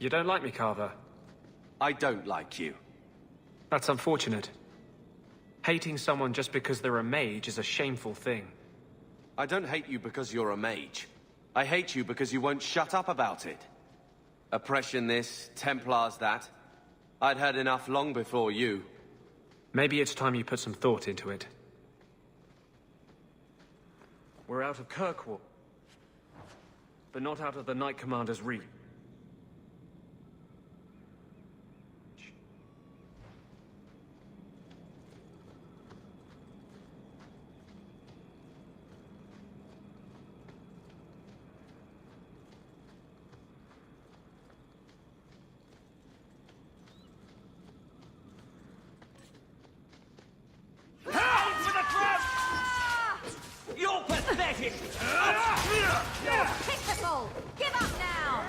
You don't like me, Carver? I don't like you. That's unfortunate. Hating someone just because they're a mage is a shameful thing. I don't hate you because you're a mage. I hate you because you won't shut up about it. Oppression this, Templars that. I'd had enough long before you. Maybe it's time you put some thought into it. We're out of Kirkwall, but not out of the Knight Commander's reach. You're pathetic! You're pitiful! Give up now!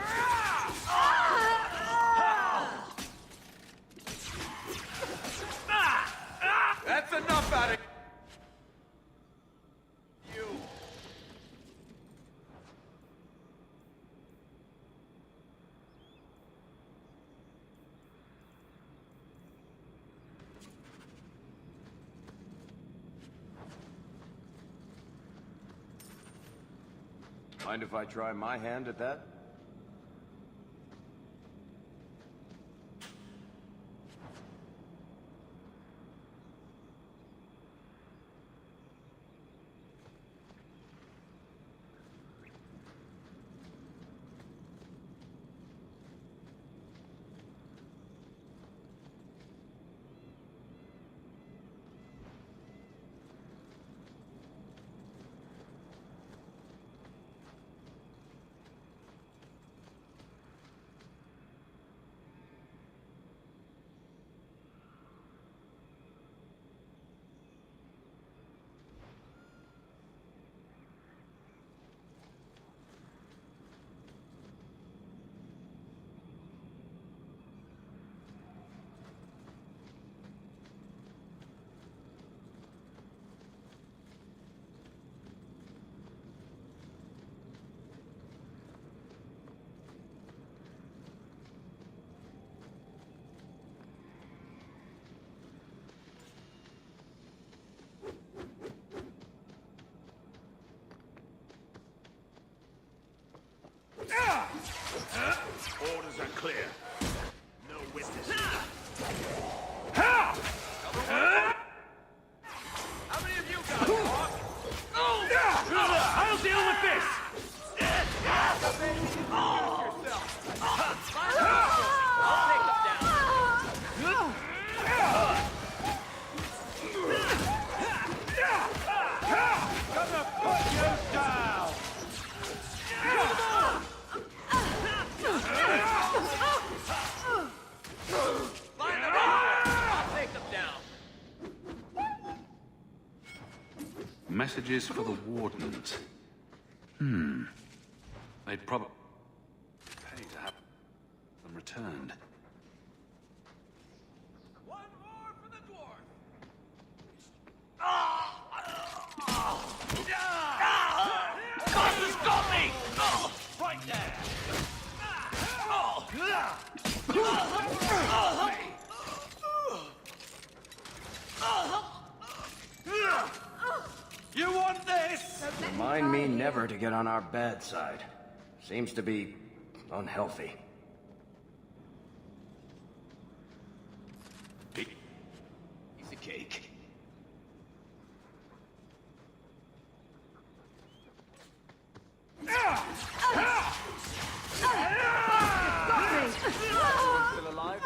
That's enough out of you! Mind if I try my hand at that? Orders are clear. No witnesses. How many of you got it? I'll deal with this! Gonna put you down! Messages for the Wardens. They'd probably pay to have them returned. One more for the dwarf! Carver's got me! Right there! You want this? Remind me never to get on our bad side. Seems to be unhealthy. Piece of cake. Still alive?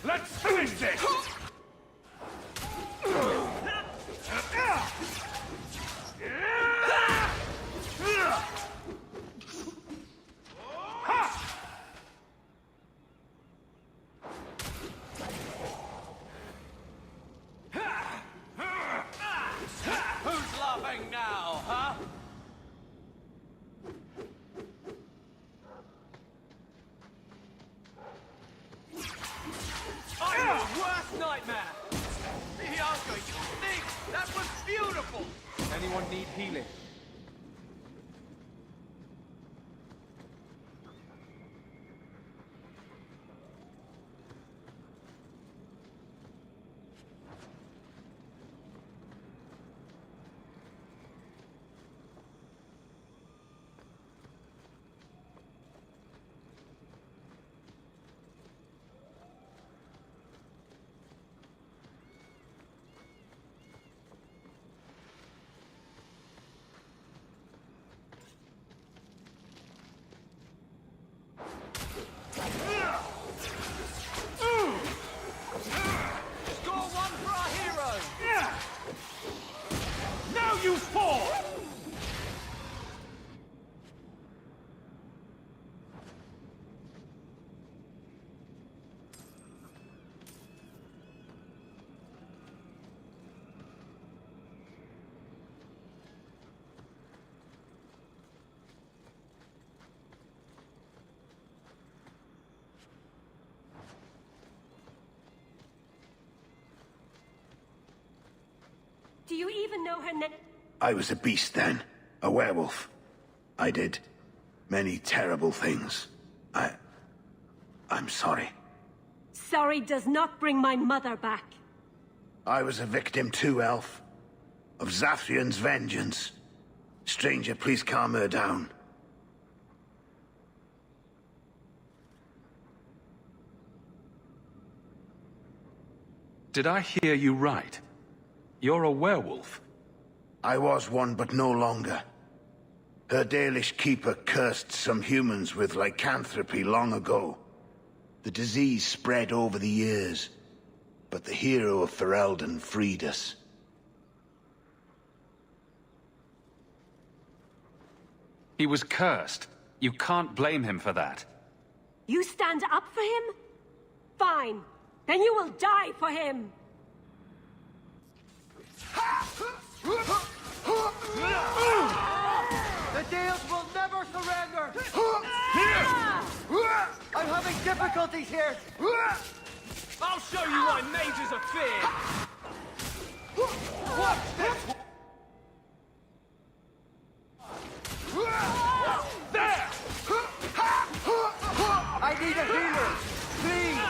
Let's finish this! Who's laughing now, huh? I'm your worst nightmare! Bianca, you think that was beautiful! Anyone need healing? Score one for our hero! Now you fall! Do you even know her name? I was a beast then. A werewolf. I did many terrible things. I'm sorry. Sorry does not bring my mother back. I was a victim too, Elf. Of Zathrian's vengeance. Stranger, please calm her down. Did I hear you right? You're a werewolf? I was one, but no longer. Her Dalish keeper cursed some humans with lycanthropy long ago. The disease spread over the years, but the hero of Ferelden freed us. He was cursed. You can't blame him for that. You stand up for him? Fine. Then you will die for him. The Dales will never surrender! I'm having difficulties here! I'll show you why mages are feared! Watch this! There! I need a healer! Please!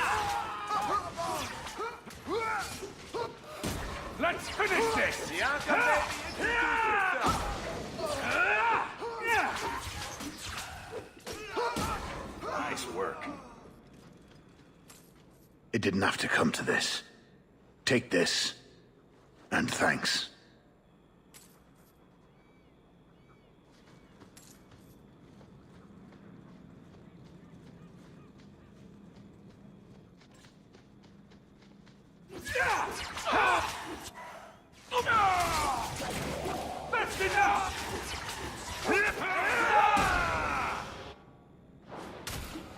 Let's finish this! Nice work. It didn't have to come to this. Take this, and thanks. That's enough!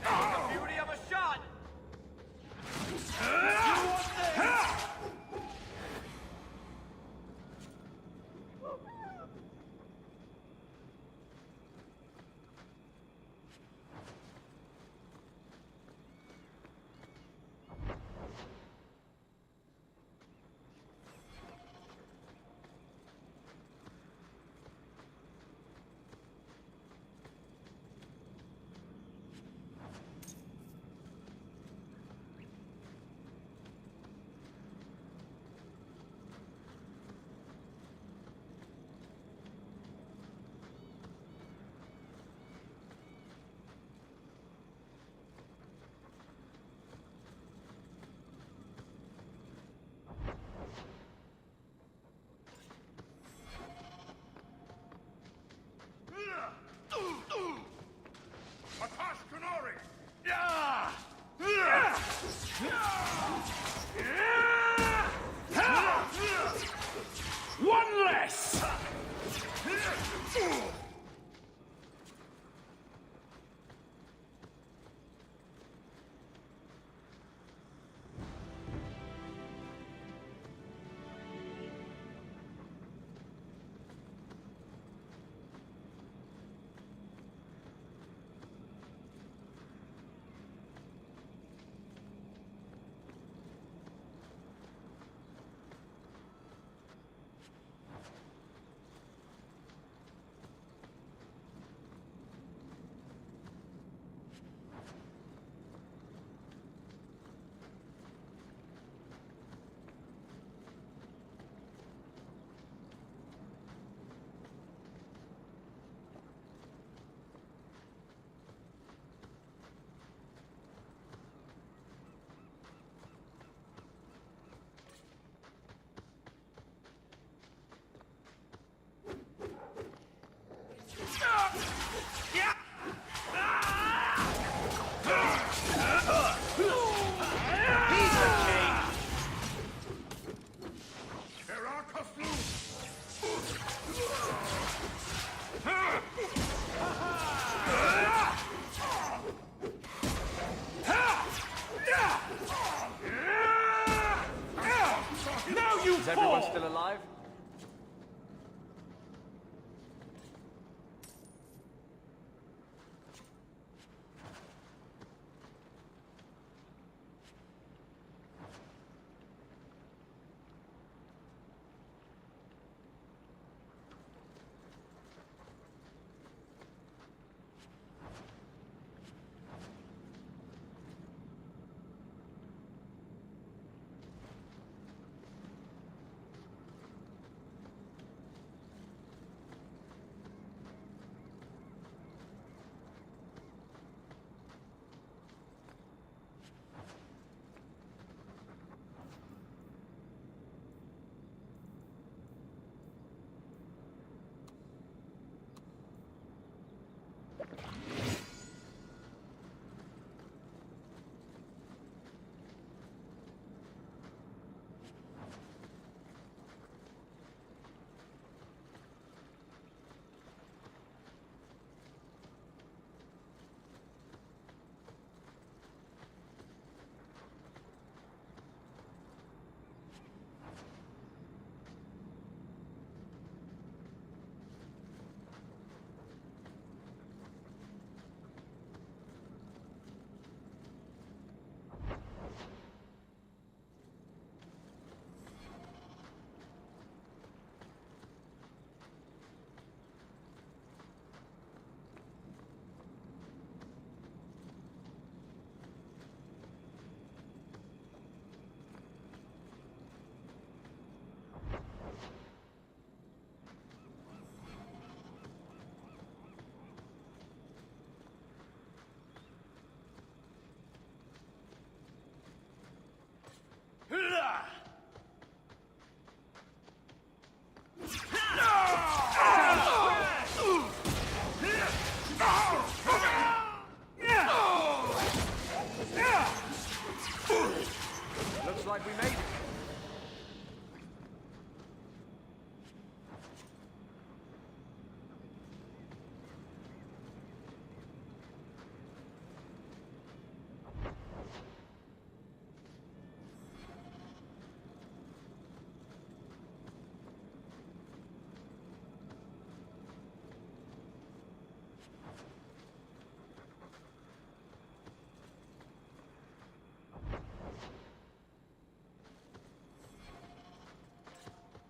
The beauty of a shot! Atash Kunori! Yeah! everyone still alive? Looks like we made it.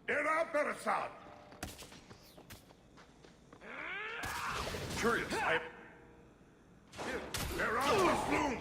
Era Beresad! Curious, They're out of the flume!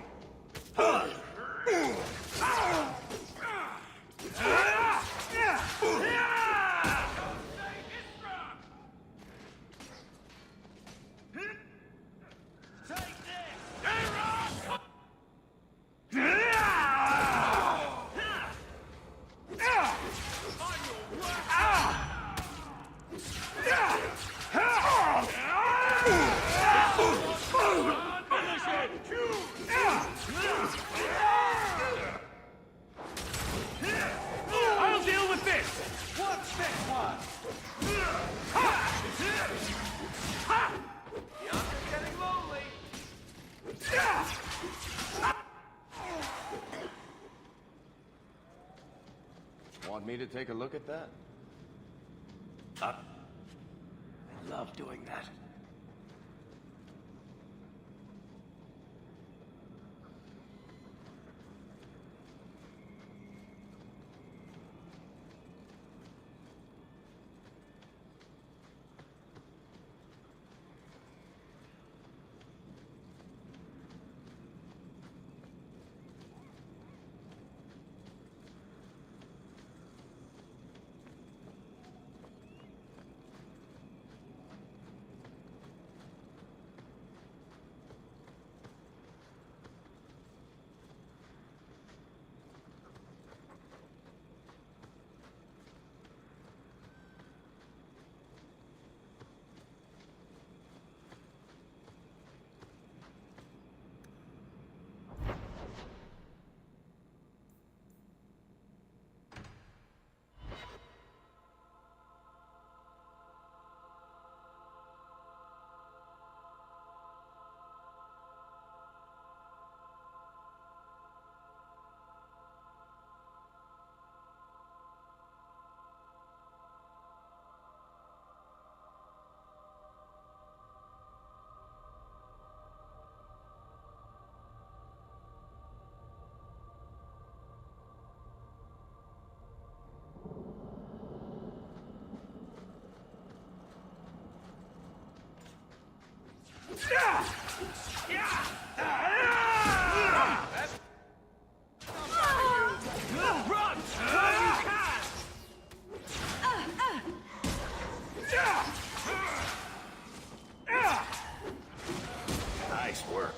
I'll deal with this! What's this one? Getting lonely. Want me to take a look at that? I love doing that. Nice work.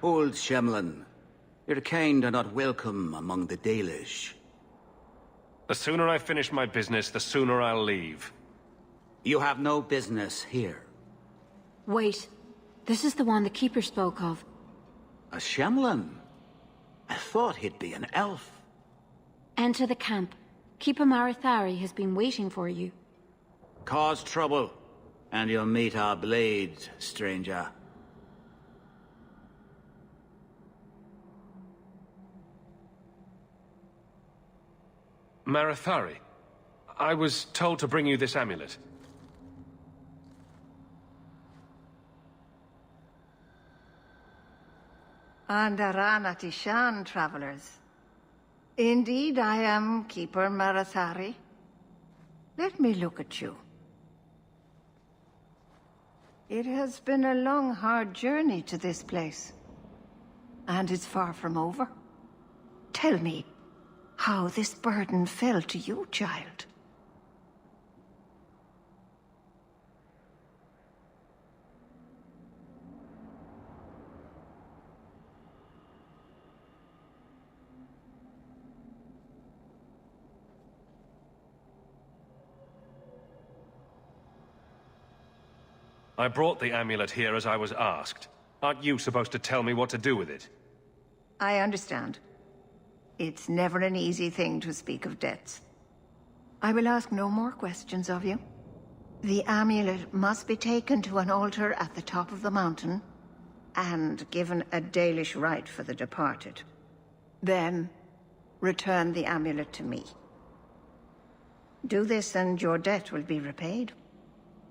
Old Shemlin, your kind are not welcome among the Dalish. The sooner I finish my business, the sooner I'll leave. You have no business here. Wait. This is the one the Keeper spoke of. A Shemlin? I thought he'd be an elf. Enter the camp. Keeper Marithari has been waiting for you. Cause trouble, and you'll meet our blades, stranger. Marithari, I was told to bring you this amulet. Andarana Tishan, travelers. Indeed, I am Keeper Marathari. Let me look at you. It has been a long, hard journey to this place. And it's far from over. Tell me, how this burden fell to you, child. I brought the amulet here as I was asked. Aren't you supposed to tell me what to do with it? I understand. It's never an easy thing to speak of debts. I will ask no more questions of you. The amulet must be taken to an altar at the top of the mountain, and given a Dalish rite for the departed. Then, return the amulet to me. Do this and your debt will be repaid.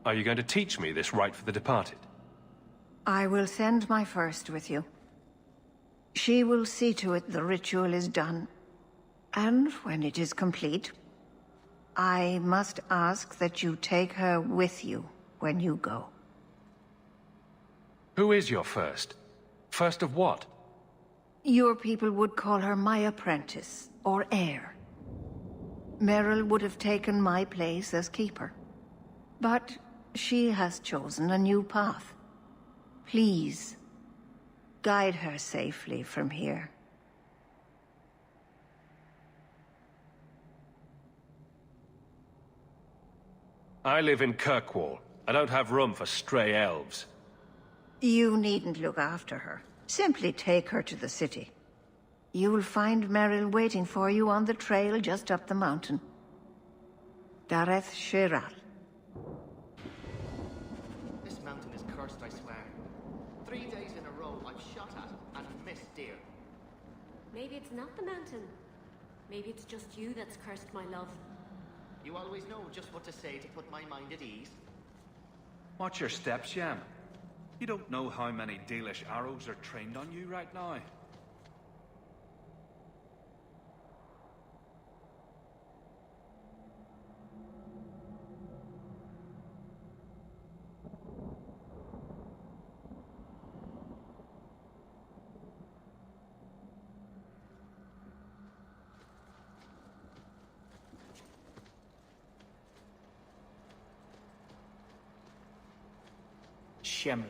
Are you going to teach me this rite for the departed? I will send my first with you. She will see to it the ritual is done. And when it is complete, I must ask that you take her with you when you go. Who is your first? First of what? Your people would call her my apprentice, or heir. Merrill would have taken my place as keeper. But she has chosen a new path. Please, guide her safely from here. I live in Kirkwall. I don't have room for stray elves. You needn't look after her. Simply take her to the city. You will find Merrill waiting for you on the trail just up the mountain. Dareth Shiral. This mountain is cursed, I swear. 3 days in a row I've shot at and missed deer. Maybe it's not the mountain. Maybe it's just you that's cursed, my love. You always know just what to say to put my mind at ease. Watch your steps, Yam. You don't know how many Dalish arrows are trained on you right now. Shemlin.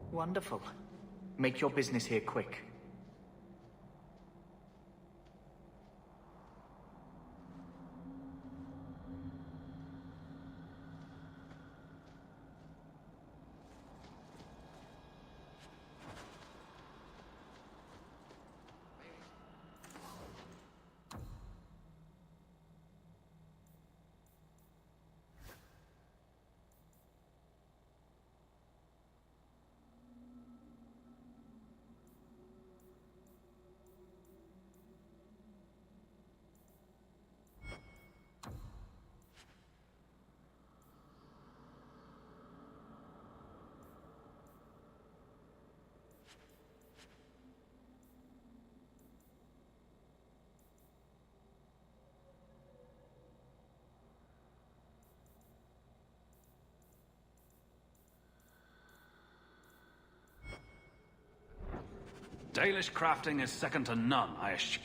Wonderful. Make your business here quick. Dalish crafting is second to none, I assure.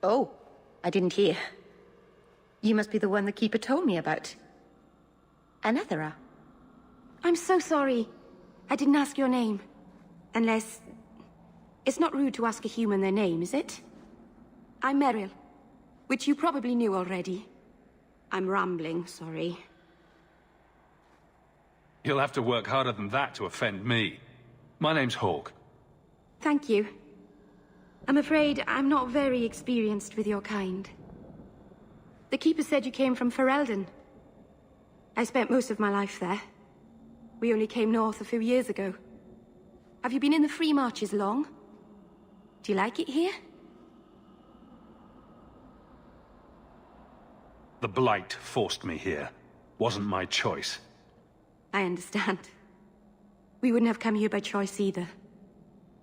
Oh, I didn't hear. You must be the one the Keeper told me about. Anethera. I'm so sorry. I didn't ask your name. Unless... It's not rude to ask a human their name, is it? I'm Meryl, which you probably knew already. I'm rambling, sorry. You'll have to work harder than that to offend me. My name's Hawke. Thank you. I'm afraid I'm not very experienced with your kind. The Keeper said you came from Ferelden. I spent most of my life there. We only came north a few years ago. Have you been in the Free Marches long? Do you like it here? The Blight forced me here. Wasn't my choice. I understand. We wouldn't have come here by choice either.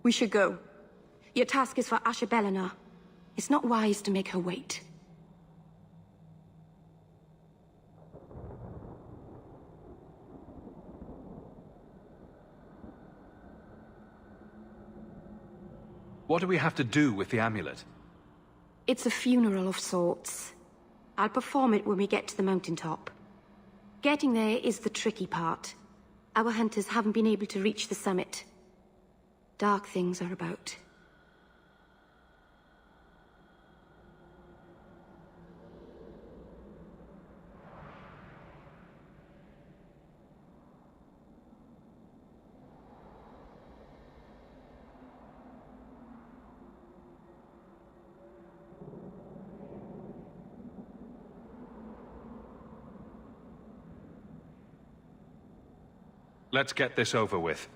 We should go. Your task is for Asher Bellinar. It's not wise to make her wait. What do we have to do with the amulet? It's a funeral of sorts. I'll perform it when we get to the mountaintop. Getting there is the tricky part. Our hunters haven't been able to reach the summit. Dark things are about. Let's get this over with.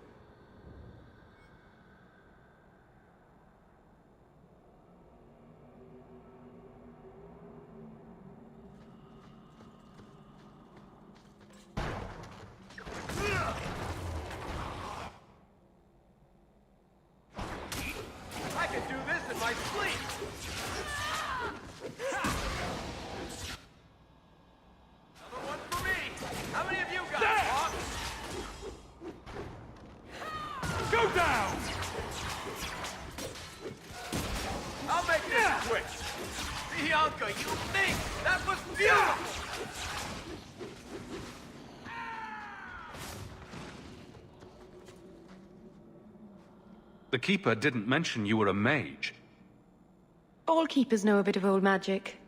I can do this in my sleep! Another one for me! How many of you got it, Hawk? Go down! I'll make this quick! Bianca, you think that was beautiful! The Keeper didn't mention you were a mage. All Keepers know a bit of old magic.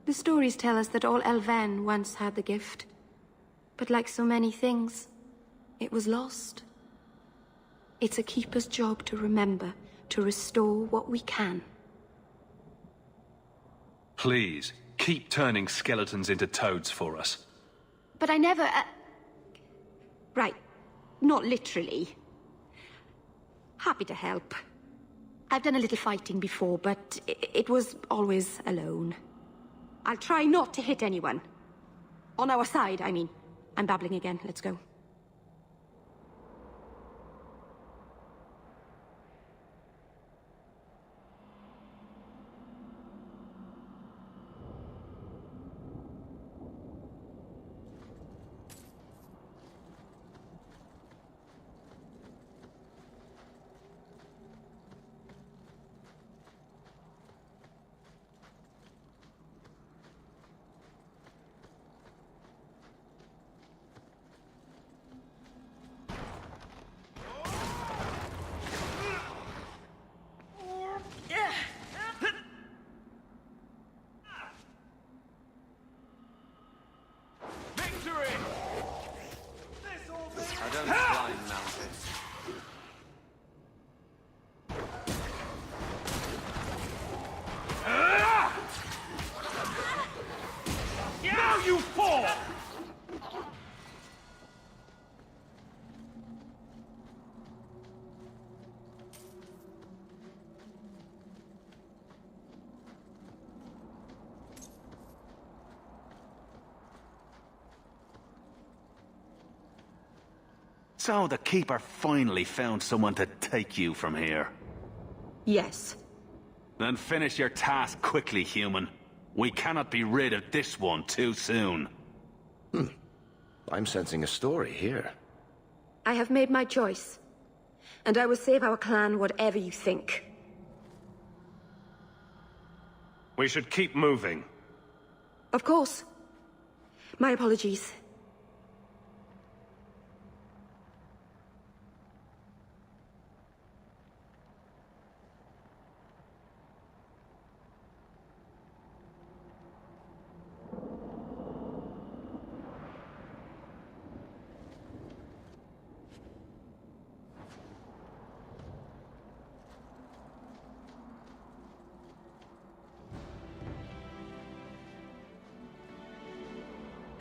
The stories tell us that all Elven once had the gift. But like so many things, it was lost. It's a Keeper's job to remember, to restore what we can. Please, keep turning skeletons into toads for us. But I never... Right. Not literally. Happy to help. I've done a little fighting before, but it was always alone. I'll try not to hit anyone. On our side, I mean. I'm babbling again. Let's go. I don't climb mountains. Now you fall! So the Keeper finally found someone to take you from here. Yes. Then finish your task quickly, human. We cannot be rid of this one too soon. I'm sensing a story here. I have made my choice. And I will save our clan whatever you think. We should keep moving. Of course. My apologies.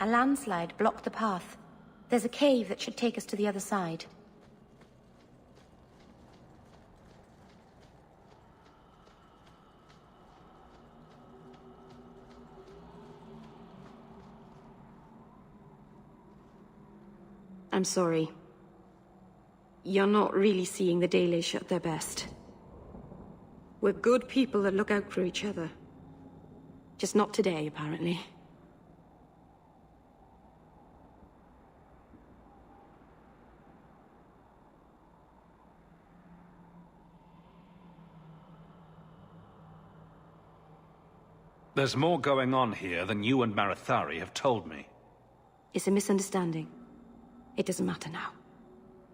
A landslide blocked the path. There's a cave that should take us to the other side. I'm sorry. You're not really seeing the Dalish at their best. We're good people that look out for each other. Just not today, apparently. There's more going on here than you and Marithari have told me. It's a misunderstanding. It doesn't matter now.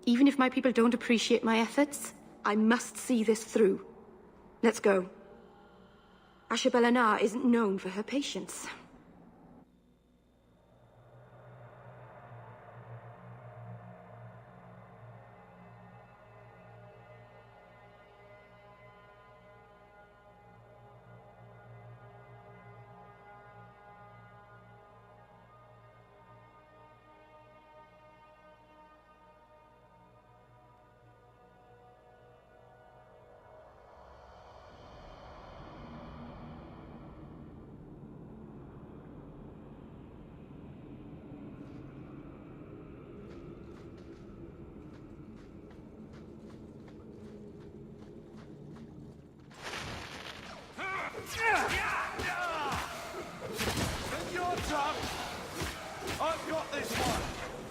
Even if my people don't appreciate my efforts, I must see this through. Let's go. Ashabel Anar isn't known for her patience.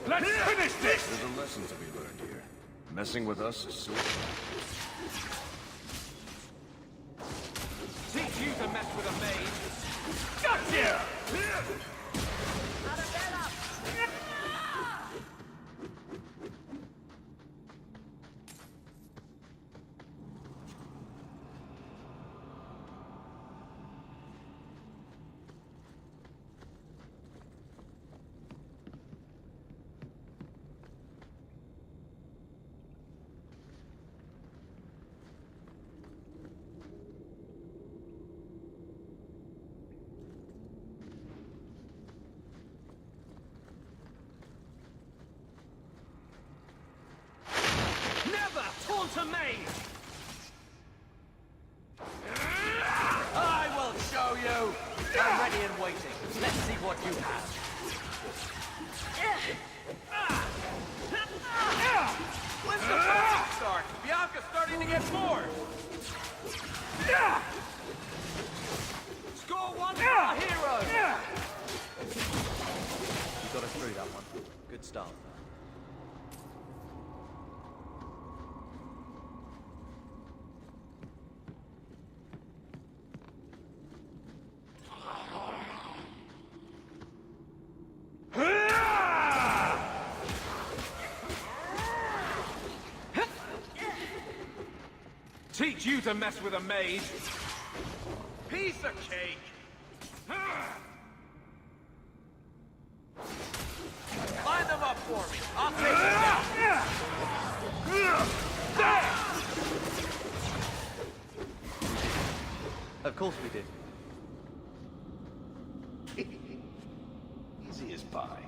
Let's finish this! There's a lesson to be learned here. Messing with us is suicide. Teach you to mess with a mage. Gotcha! To me! I will show you! I'm ready and waiting. Let's see what you have. When's the fighting start? Bianca's starting to get bored! Score one for our heroes! You got us through that one. Good start. Teach you to mess with a mage. Piece of cake! Line them up for me. I'll take it down. Of course we did. Easy as pie.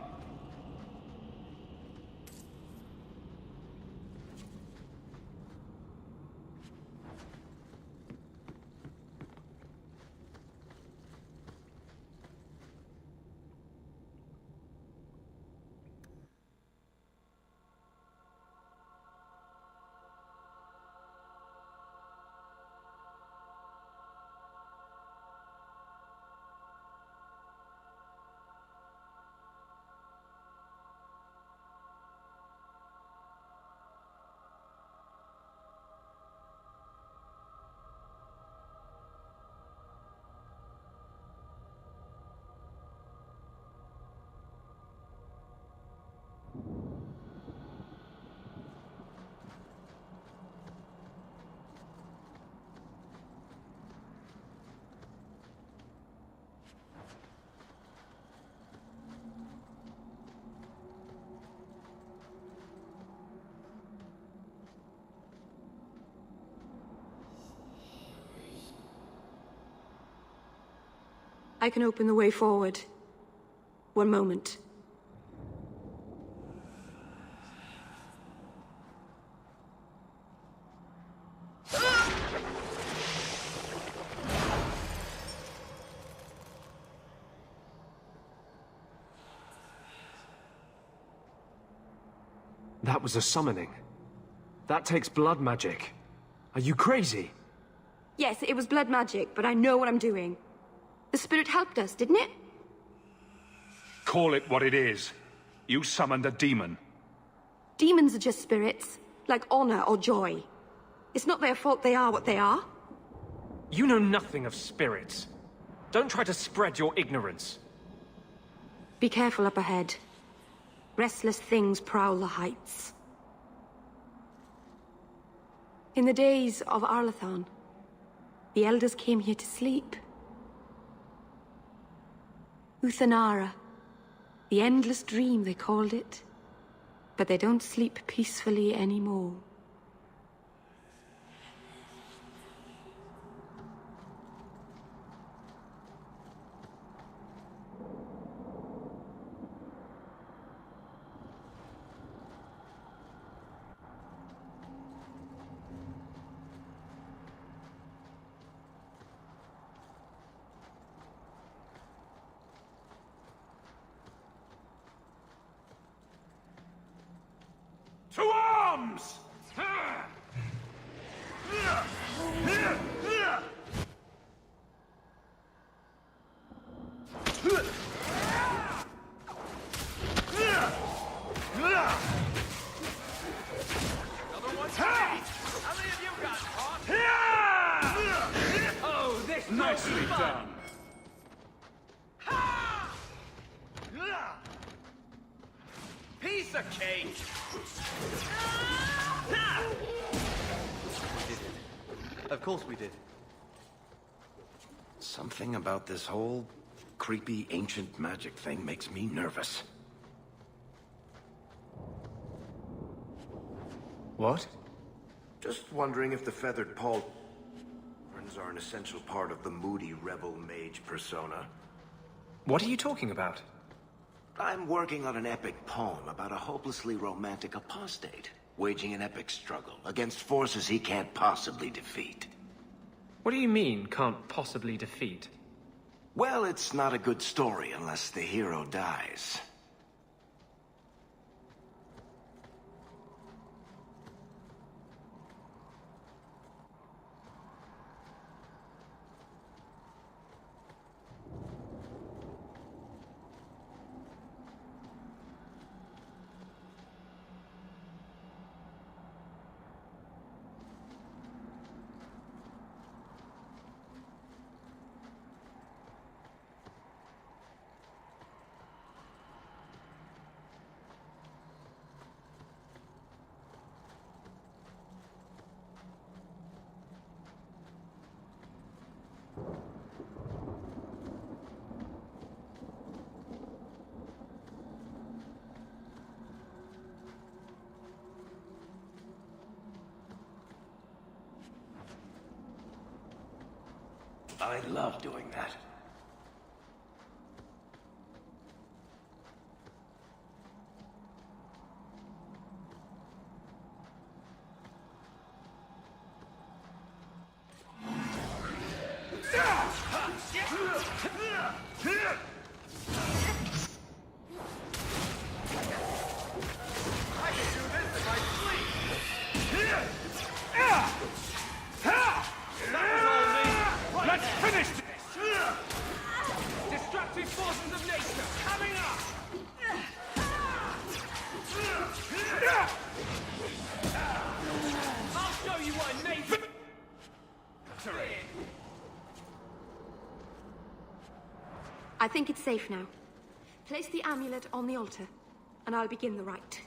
I can open the way forward. One moment. That was a summoning. That takes blood magic. Are you crazy? Yes, it was blood magic, but I know what I'm doing. The spirit helped us, didn't it? Call it what it is. You summoned a demon. Demons are just spirits, like honor or joy. It's not their fault they are what they are. You know nothing of spirits. Don't try to spread your ignorance. Be careful up ahead. Restless things prowl the heights. In the days of Arlathan, the elders came here to sleep. Uthanara, the endless dream they called it. But they don't sleep peacefully anymore. To arms! Another one? How many of you got caught? Oh, this Nicely done. Piece of cake! Of course we did. Something about this whole creepy ancient magic thing makes me nervous. What? Just wondering if the feathered pauldrons are an essential part of the moody rebel mage persona. What are you talking about? I'm working on an epic poem about a hopelessly romantic apostate, waging an epic struggle against forces he can't possibly defeat. What do you mean, can't possibly defeat? Well, it's not a good story unless the hero dies. I love doing that. Let's finish this! Destructive forces of nature coming up! I'll show you what a nature... I think it's safe now. Place the amulet on the altar, and I'll begin the rite.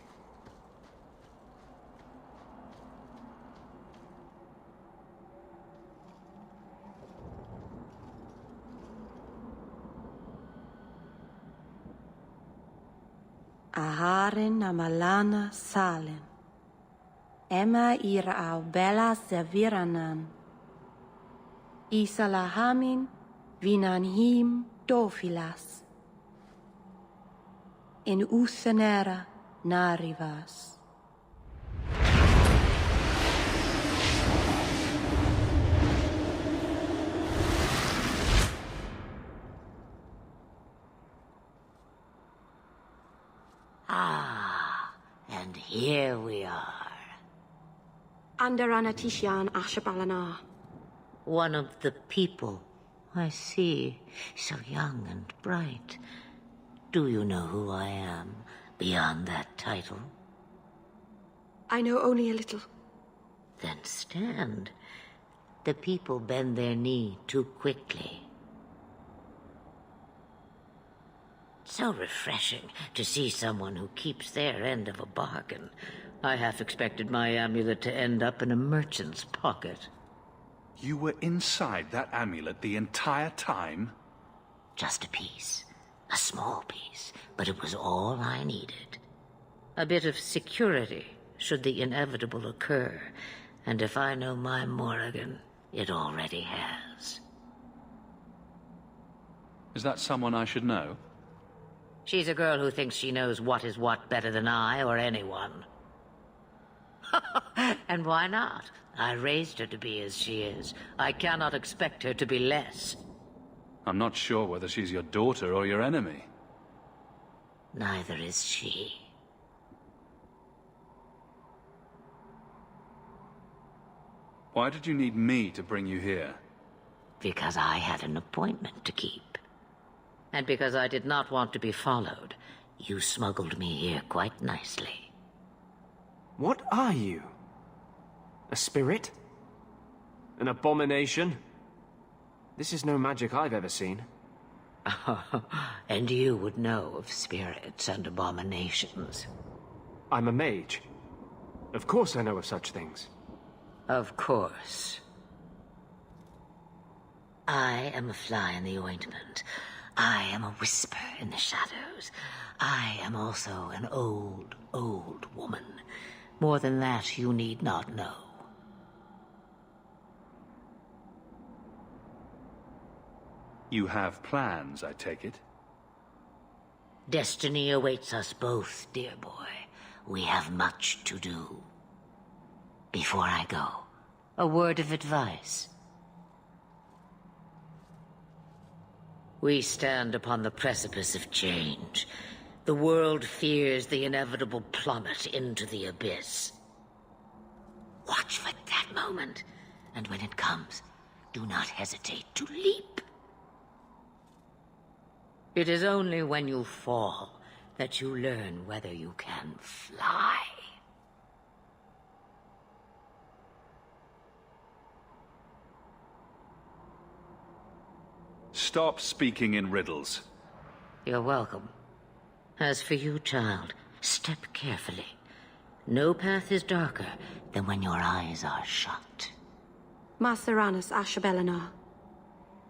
Aharen amalana salen. Emma ira au bella serviranan. Isalahamin vinanhim Dophilas. In Uthenera narivas. Ah, and here we are. Under Anatishan Ashabalanar. One of the people. I see. So young and bright. Do you know who I am, beyond that title? I know only a little. Then stand. The people bend their knee too quickly. So refreshing to see someone who keeps their end of a bargain. I half expected my amulet to end up in a merchant's pocket. You were inside that amulet the entire time? Just a piece. A small piece, but it was all I needed. A bit of security, should the inevitable occur. And if I know my Morrigan, it already has. Is that someone I should know? She's a girl who thinks she knows what is what better than I or anyone. And why not? I raised her to be as she is. I cannot expect her to be less. I'm not sure whether she's your daughter or your enemy. Neither is she. Why did you need me to bring you here? Because I had an appointment to keep. And because I did not want to be followed, you smuggled me here quite nicely. What are you? A spirit? An abomination? This is no magic I've ever seen. And you would know of spirits and abominations. I'm a mage. Of course I know of such things. Of course. I am a fly in the ointment. I am a whisper in the shadows. I am also an old, old woman. More than that, you need not know. You have plans, I take it? Destiny awaits us both, dear boy. We have much to do. Before I go, a word of advice. We stand upon the precipice of change. The world fears the inevitable plummet into the abyss. Watch for that moment, and when it comes, do not hesitate to leap. It is only when you fall that you learn whether you can fly. Stop speaking in riddles. You're welcome. As for you, child, step carefully. No path is darker than when your eyes are shut. Masteranus Ashabelanar.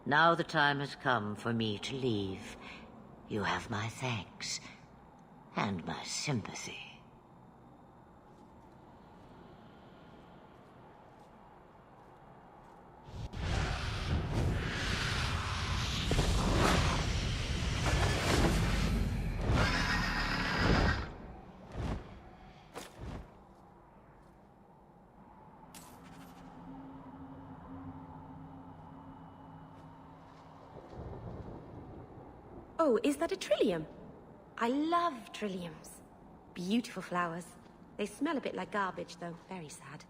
Now the time has come for me to leave. You have my thanks and my sympathy. Oh, is that a trillium? I love trilliums. Beautiful flowers. They smell a bit like garbage, though. Very sad.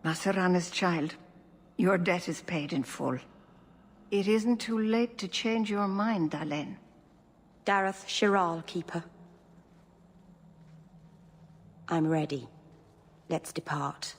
Masarana's child, your debt is paid in full. It isn't too late to change your mind, Dalen. Dareth Shiral, Keeper. I'm ready. Let's depart.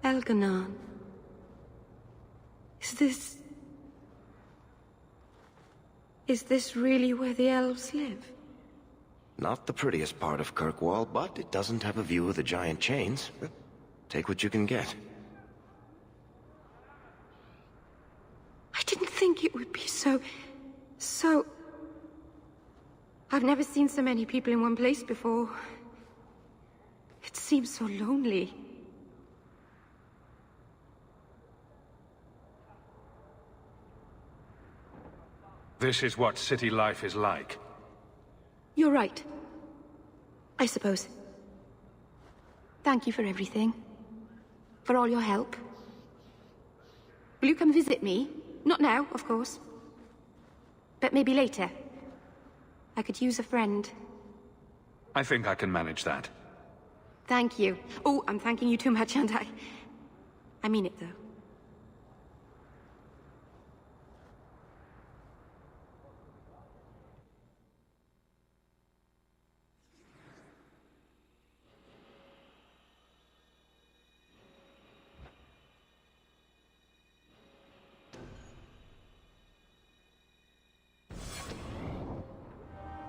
Elganon. Is this really where the elves live? Not the prettiest part of Kirkwall, but it doesn't have a view of the giant chains. Take what you can get. I didn't think it would be so... I've never seen so many people in one place before. It seems so lonely. This is what city life is like. You're right. I suppose. Thank you for everything. For all your help. Will you come visit me? Not now, of course. But maybe later. I could use a friend. I think I can manage that. Thank you. Oh, I'm thanking you too much, aren't I? I mean it, though.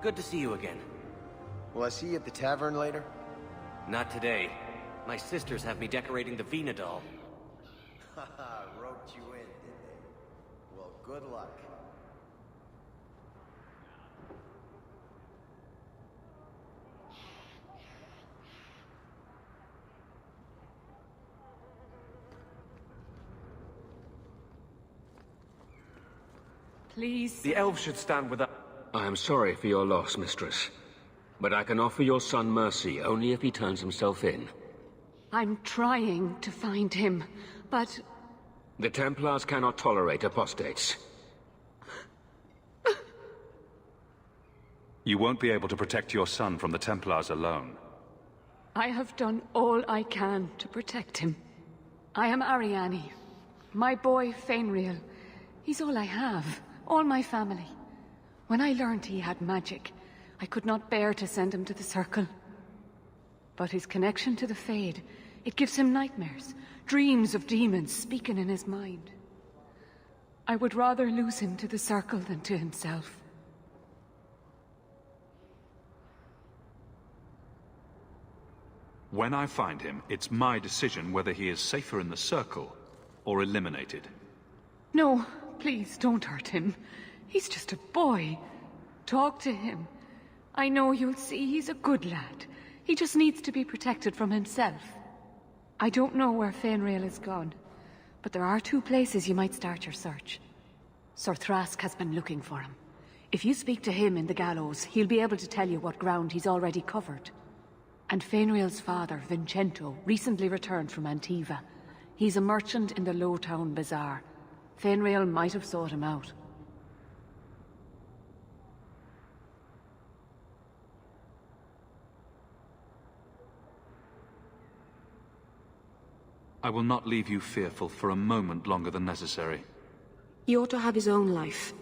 Good to see you again. Will I see you at the tavern later? Not today. My sisters have me decorating the Venedal. Haha, roped you in, did they? Well, good luck. Please. The elves should stand with us. I am sorry for your loss, mistress. But I can offer your son mercy only if he turns himself in. I'm trying to find him, but... The Templars cannot tolerate apostates. You won't be able to protect your son from the Templars alone. I have done all I can to protect him. I am Ariane. My boy, Fainriel. He's all I have. All my family. When I learned he had magic, I could not bear to send him to the Circle. But his connection to the Fade, it gives him nightmares, dreams of demons speaking in his mind. I would rather lose him to the Circle than to himself. When I find him, it's my decision whether he is safer in the Circle or eliminated. No, please don't hurt him. He's just a boy. Talk to him. I know you'll see he's a good lad. He just needs to be protected from himself. I don't know where Fainriel is gone, but there are 2 places you might start your search. Sir Thrask has been looking for him. If you speak to him in the gallows, he'll be able to tell you what ground he's already covered. And Fainriel's father, Vincento, recently returned from Antiva. He's a merchant in the Lowtown Bazaar. Fainriel might have sought him out. I will not leave you fearful for a moment longer than necessary. He ought to have his own life.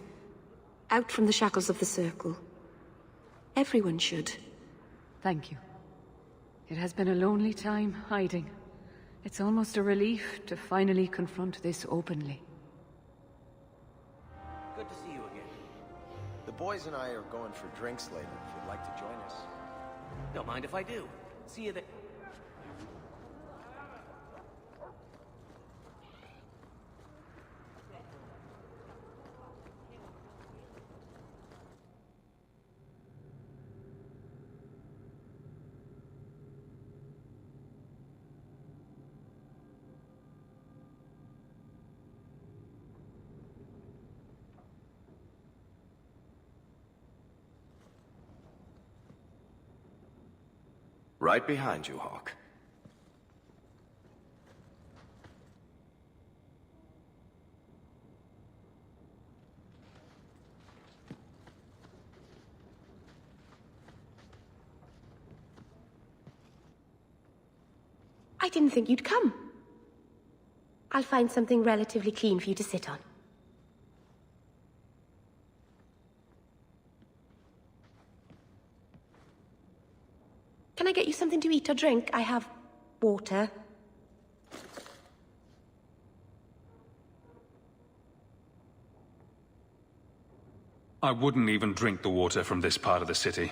Out from the shackles of the Circle. Everyone should. Thank you. It has been a lonely time hiding. It's almost a relief to finally confront this openly. Good to see you again. The boys and I are going for drinks later, if you'd like to join us. Don't mind if I do. See you there. Right behind you, Hawk. I didn't think you'd come. I'll find something relatively clean for you to sit on. Can I get you something to eat or drink? I have water. I wouldn't even drink the water from this part of the city.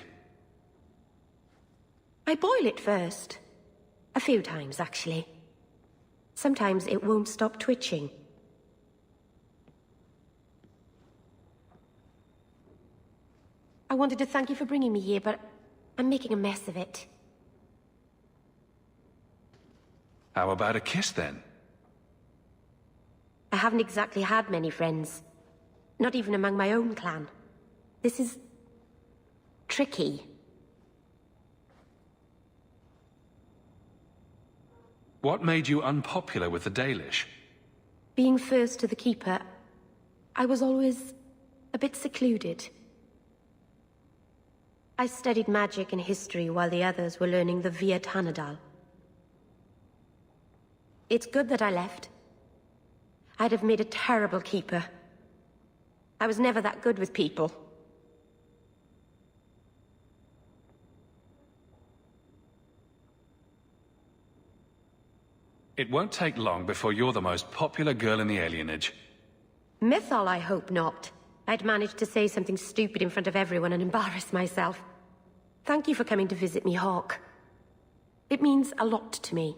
I boil it first. A few times, actually. Sometimes it won't stop twitching. I wanted to thank you for bringing me here, but I'm making a mess of it. How about a kiss, then? I haven't exactly had many friends. Not even among my own clan. This is... tricky. What made you unpopular with the Dalish? Being first to the Keeper, I was always a bit secluded. I studied magic and history while the others were learning the Via Tanadal. It's good that I left. I'd have made a terrible Keeper. I was never that good with people. It won't take long before you're the most popular girl in the alienage. Mythal, I hope not. I'd managed to say something stupid in front of everyone and embarrass myself. Thank you for coming to visit me, Hawk. It means a lot to me.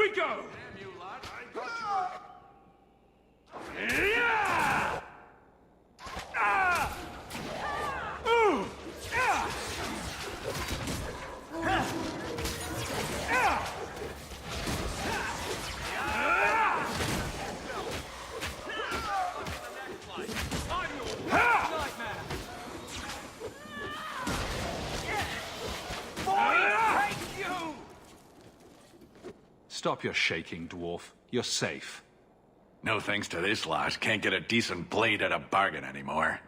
we go! Damn you lot, I got you. Yeah! Ah! Ooh! Ah! Ah! Stop your shaking, dwarf. You're safe. No thanks to this lot, can't get a decent blade at a bargain anymore.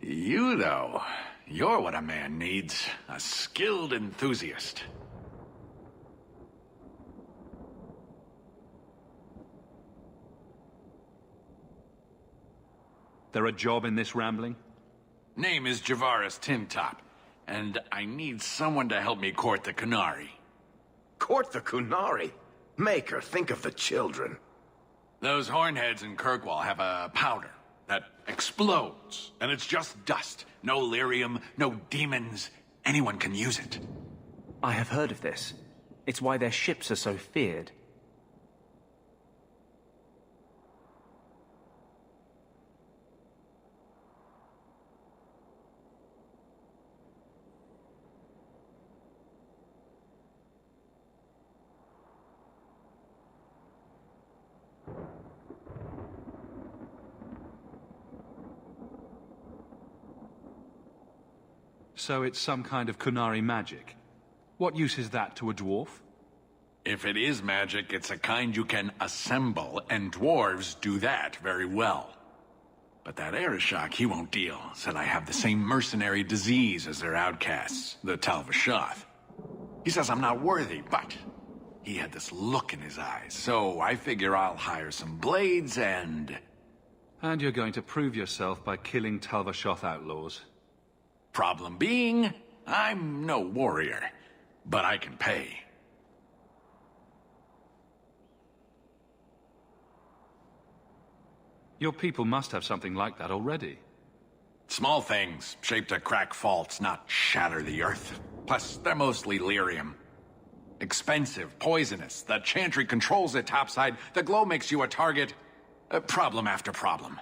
You, though, you're what a man needs. A skilled enthusiast. There a job in this rambling? Name is Javaris Tintop, and I need someone to help me court the Qunari. Court the Qunari? Maker, think of the children. Those hornheads in Kirkwall have a powder that explodes, and it's just dust. No lyrium, no demons. Anyone can use it. I have heard of this. It's why their ships are so feared. So it's some kind of Qunari magic. What use is that to a dwarf? If it is magic, it's a kind you can assemble, and dwarves do that very well. But that Arishok, he won't deal. Said I have the same mercenary disease as their outcasts, the Tal-Vashoth. He says I'm not worthy, but he had this look in his eyes, so I figure I'll hire some blades and... And you're going to prove yourself by killing Tal-Vashoth outlaws. Problem being, I'm no warrior, but I can pay. Your people must have something like that already. Small things, shaped to crack faults, not shatter the earth. Plus, they're mostly lyrium. Expensive, poisonous, the Chantry controls it topside, the glow makes you a target. Problem after problem.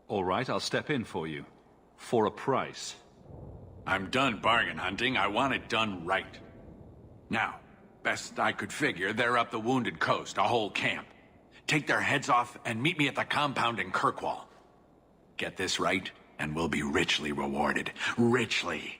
All right, I'll step in for you. For a price. I'm done bargain hunting. I want it done right. Now, best I could figure, they're up the Wounded Coast, a whole camp. Take their heads off and meet me at the compound in Kirkwall. Get this right, and we'll be richly rewarded. Richly.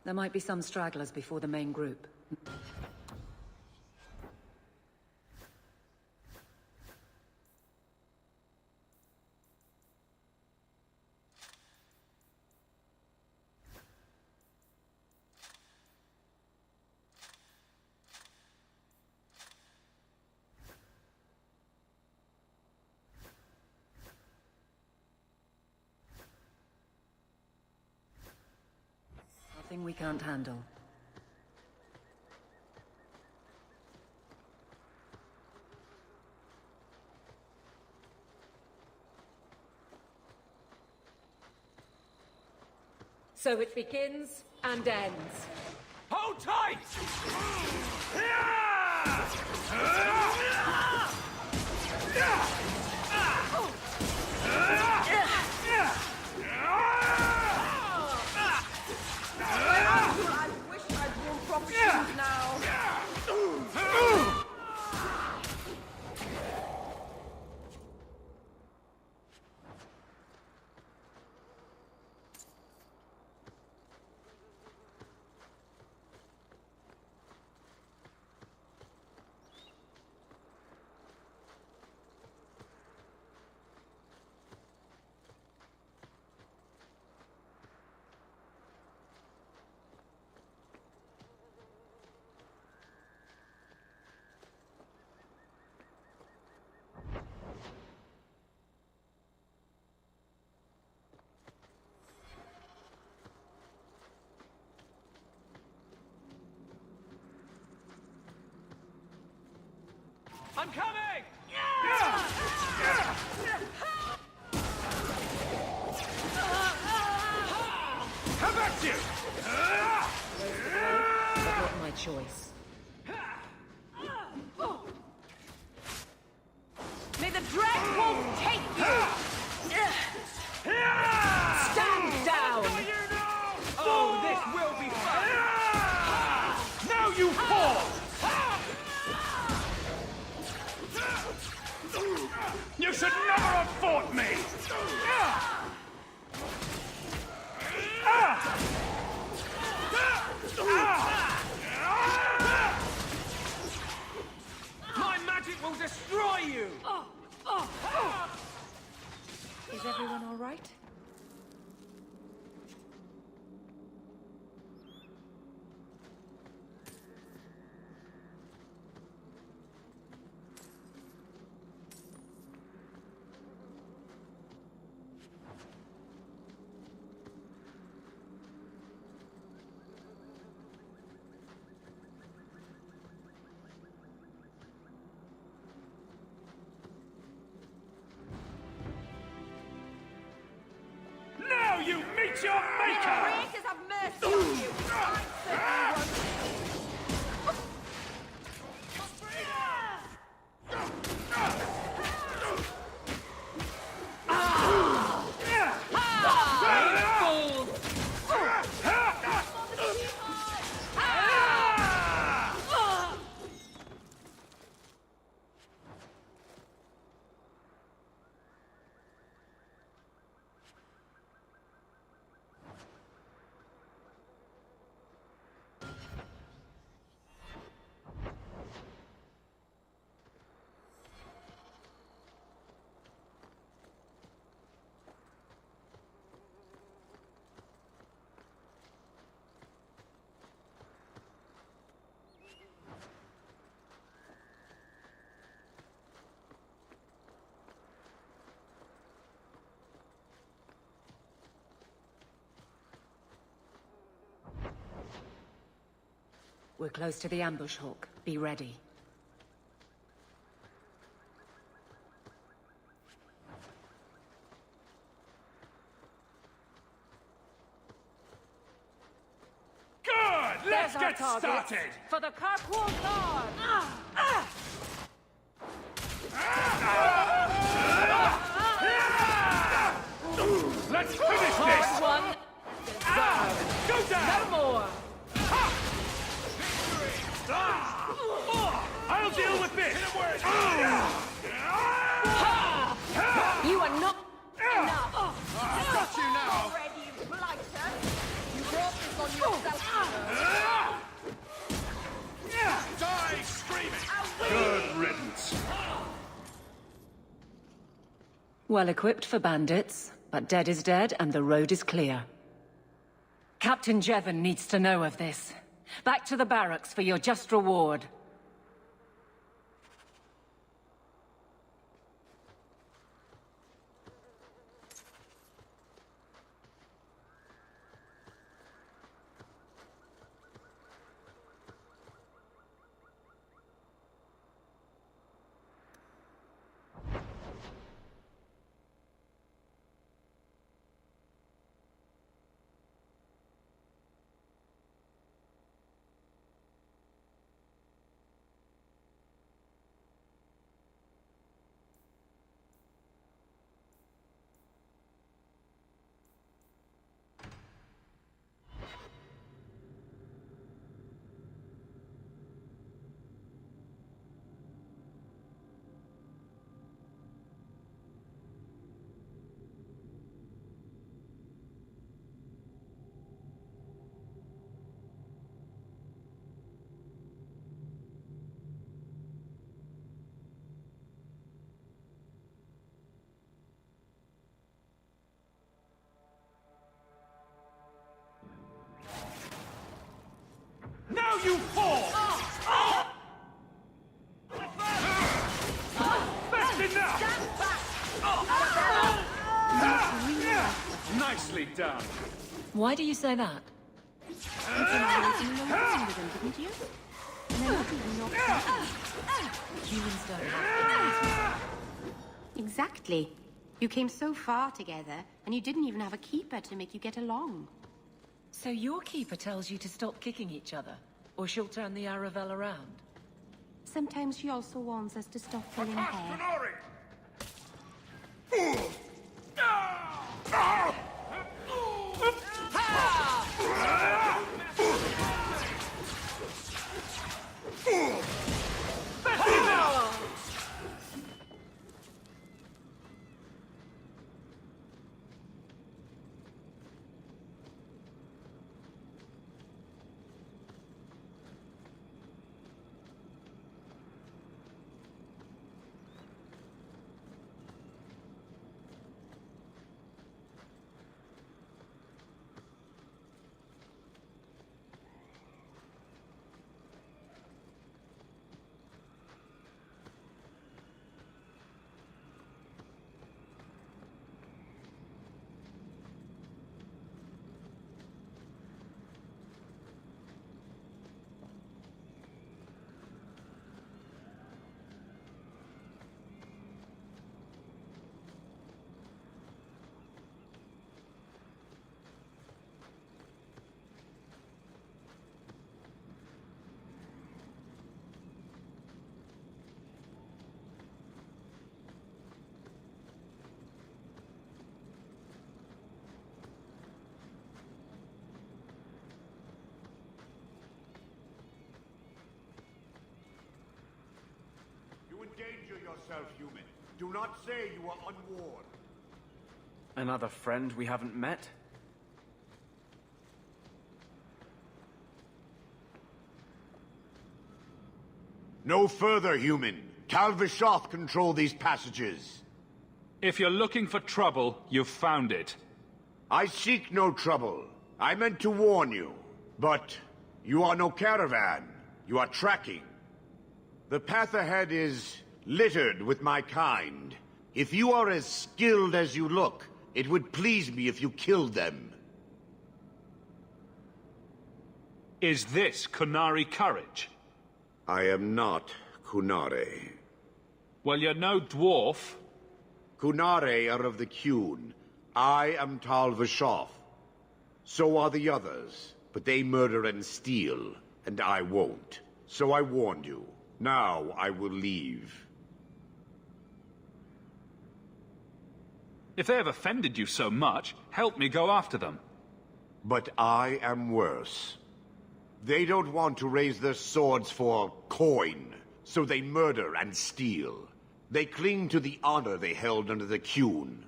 There might be some stragglers before the main group. Nothing we can't handle. So it begins and ends. Hold tight! I wish I'd worn proper shoes now. I'm coming! Come at you! Not my choice. May the Dread Wolf take you! Stand down! Oh, this will be fun! Now you fall! You should never have fought me! My magic will destroy you! Is everyone all right? Now you meet your maker! Creators have mercy on you! We're close to the ambush, Hawk. Be ready. Good! Let's There's our get target. started! For the Kirkwall Guard! Let's finish this! Hard one. Go down! No more! I'll deal with this! You are not I've got you now! Already, blighter! You brought this on yourself! Die screaming! Good riddance. Well equipped for bandits, but dead is dead and the road is clear. Captain Jevon needs to know of this. Back to the barracks for your just reward. Now you fall! That's enough! Nicely done. Why do you say that? Humans don't have. Exactly. You came so far together, and you didn't even have a keeper to make you get along. So your keeper tells you to stop kicking each other, or she'll turn the Aravel around? Sometimes she also warns us to stop pulling hair. Endanger yourself, human. Do not say you are unwarned. Another friend we haven't met? No further, human. Tal Vishoth control these passages. If you're looking for trouble, you've found it. I seek no trouble. I meant to warn you. But you are no caravan. You are tracking. The path ahead is littered with my kind. If you are as skilled as you look, it would please me if you killed them. Is this Qunari courage? I am not Qunari. Well, you're no dwarf. Qunari are of the Qun. I am Tal Vishoth. So are the others, but they murder and steal, and I won't. So I warned you. Now I will leave. If they have offended you so much, help me go after them. But I am worse. They don't want to raise their swords for coin, so they murder and steal. They cling to the honor they held under the Qun.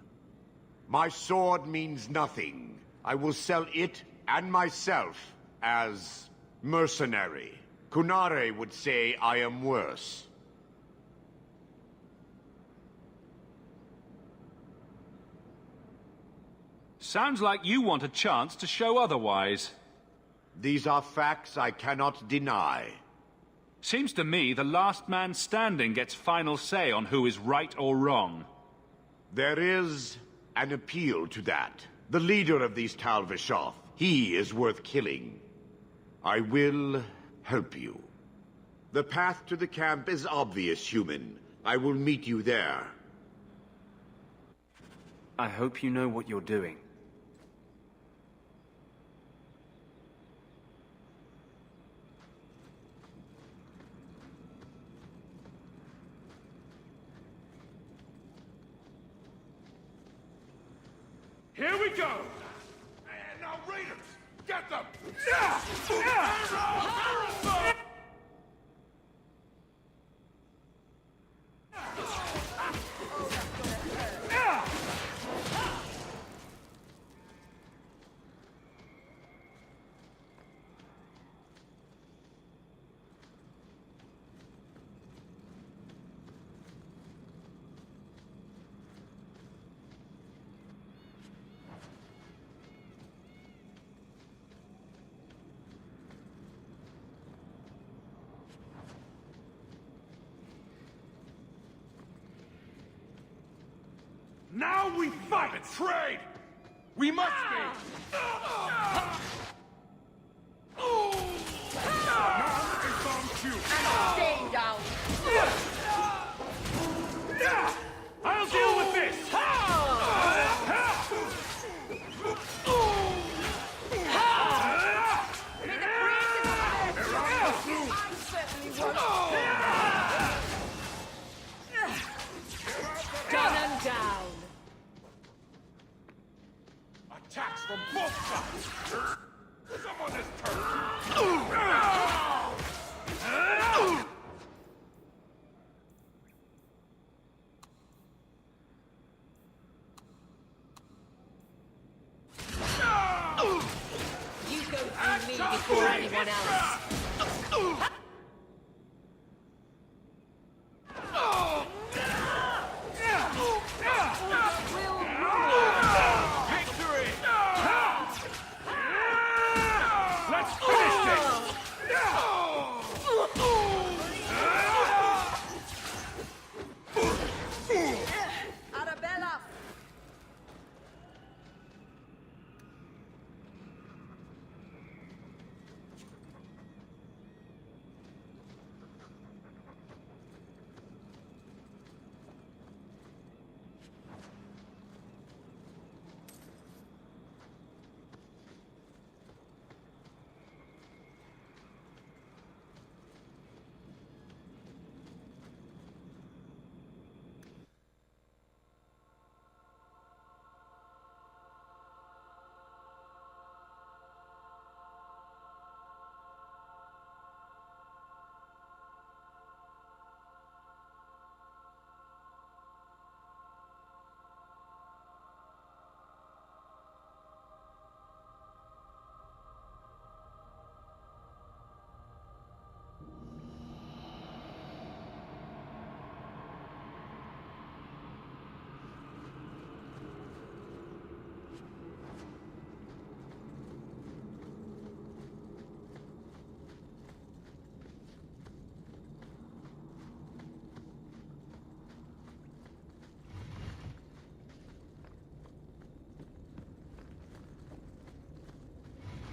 My sword means nothing. I will sell it and myself as mercenary. Kunare would say I am worse. Sounds like you want a chance to show otherwise. These are facts I cannot deny. Seems to me the last man standing gets final say on who is right or wrong. There is an appeal to that. The leader of these Tal Vashoth, he is worth killing. I will help you. The path to the camp is obvious, human. I will meet you there. I hope you know what you're doing. Here we go! And now, Raiders, get them! Now we fight! Trade! We must be! Stay down! I'll deal with this! Done and down! Attacks from both sides! Someone is turned! You go through me before anyone else! Victory! Let's finish this! Arabella!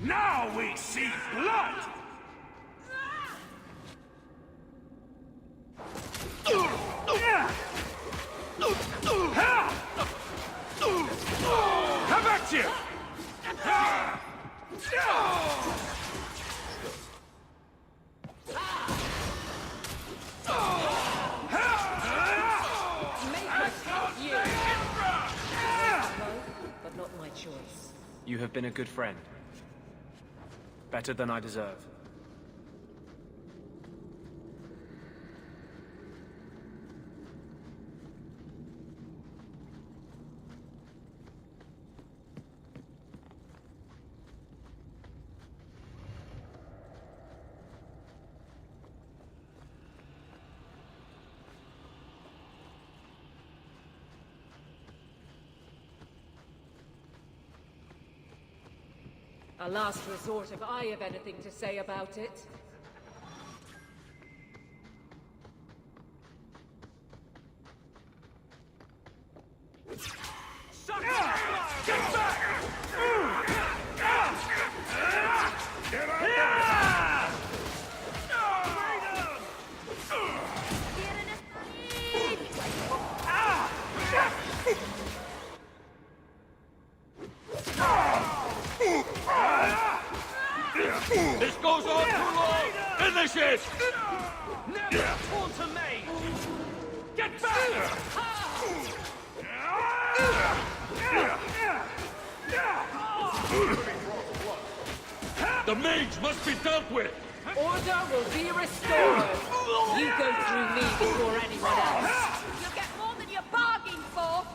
Now we see blood! How about you? But not my choice. You have been a good friend. Better than I deserve. A last resort if I have anything to say about it. Get back! This goes on too long! Finish it! Never taunt a mage! Get back! The mage must be dealt with! Order will be restored. You go through me before anyone else. You'll get more than you bargained for!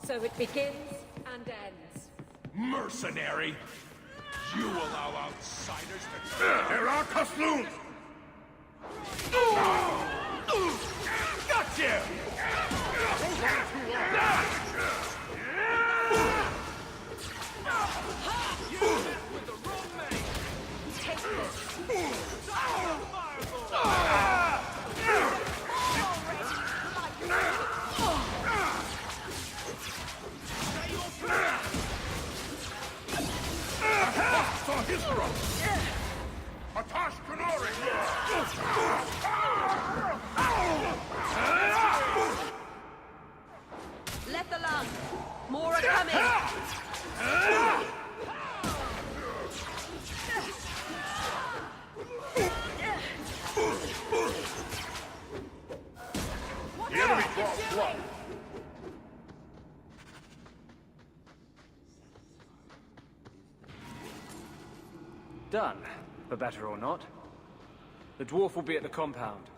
So it begins and ends. Mercenary! You allow outsiders to... There are Kasloons! Gotcha! Take this! Atash Kanori! Let the land. More are coming. The enemy draws blood. Done, for better or not. The dwarf will be at the compound.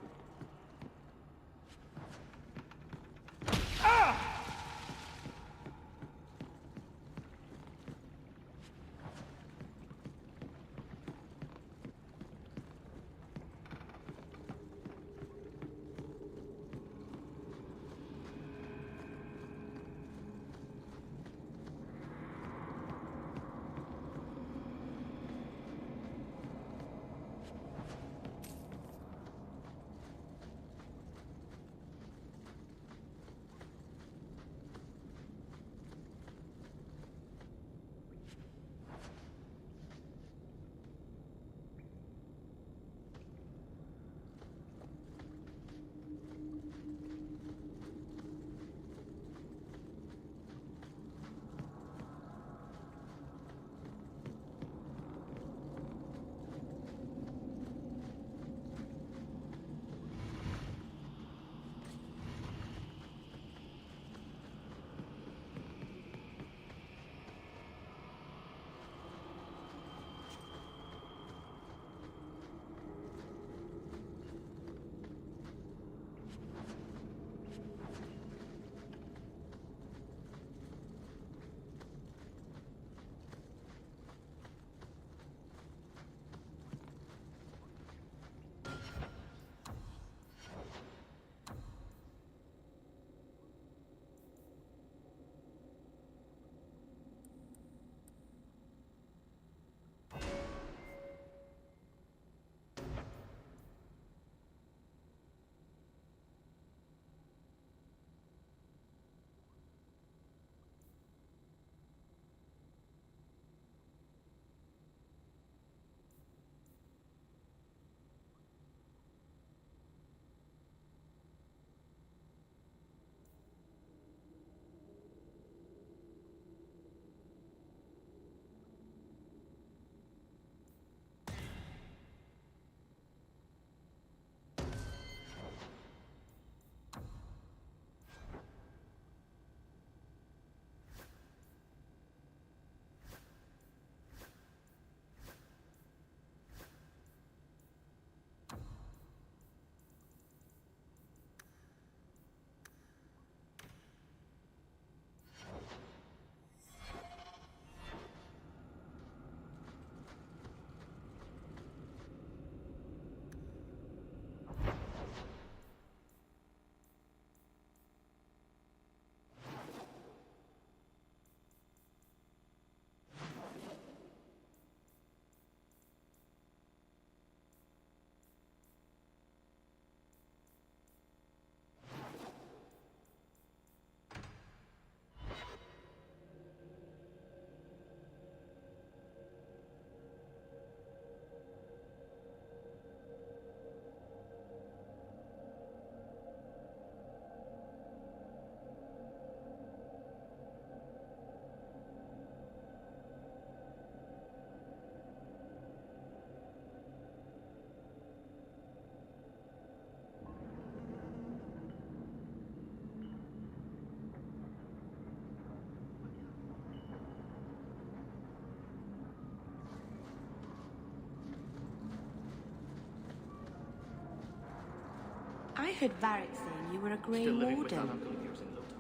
heard Varric saying you were a Grey Warden.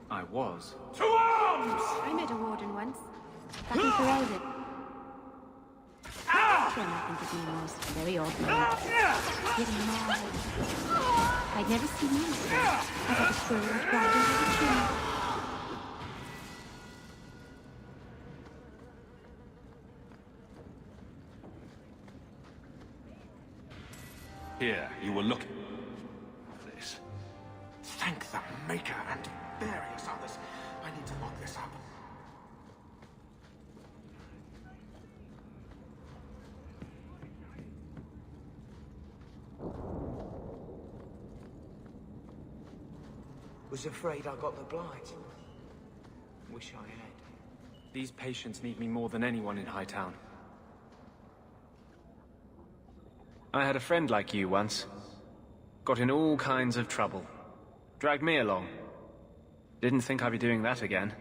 I was. To arms! I met a Warden once. Back in Ferelden. Then I think his name was very odd man. Getting mad. I'd never seen him before. I got a sword right over the chin. Here, you were looking for this. Thank the Maker and various others. I need to lock this up. Was afraid I got the blight. Wish I had. These patients need me more than anyone in Hightown. I had a friend like you once. Got in all kinds of trouble. Dragged me along. Didn't think I'd be doing that again.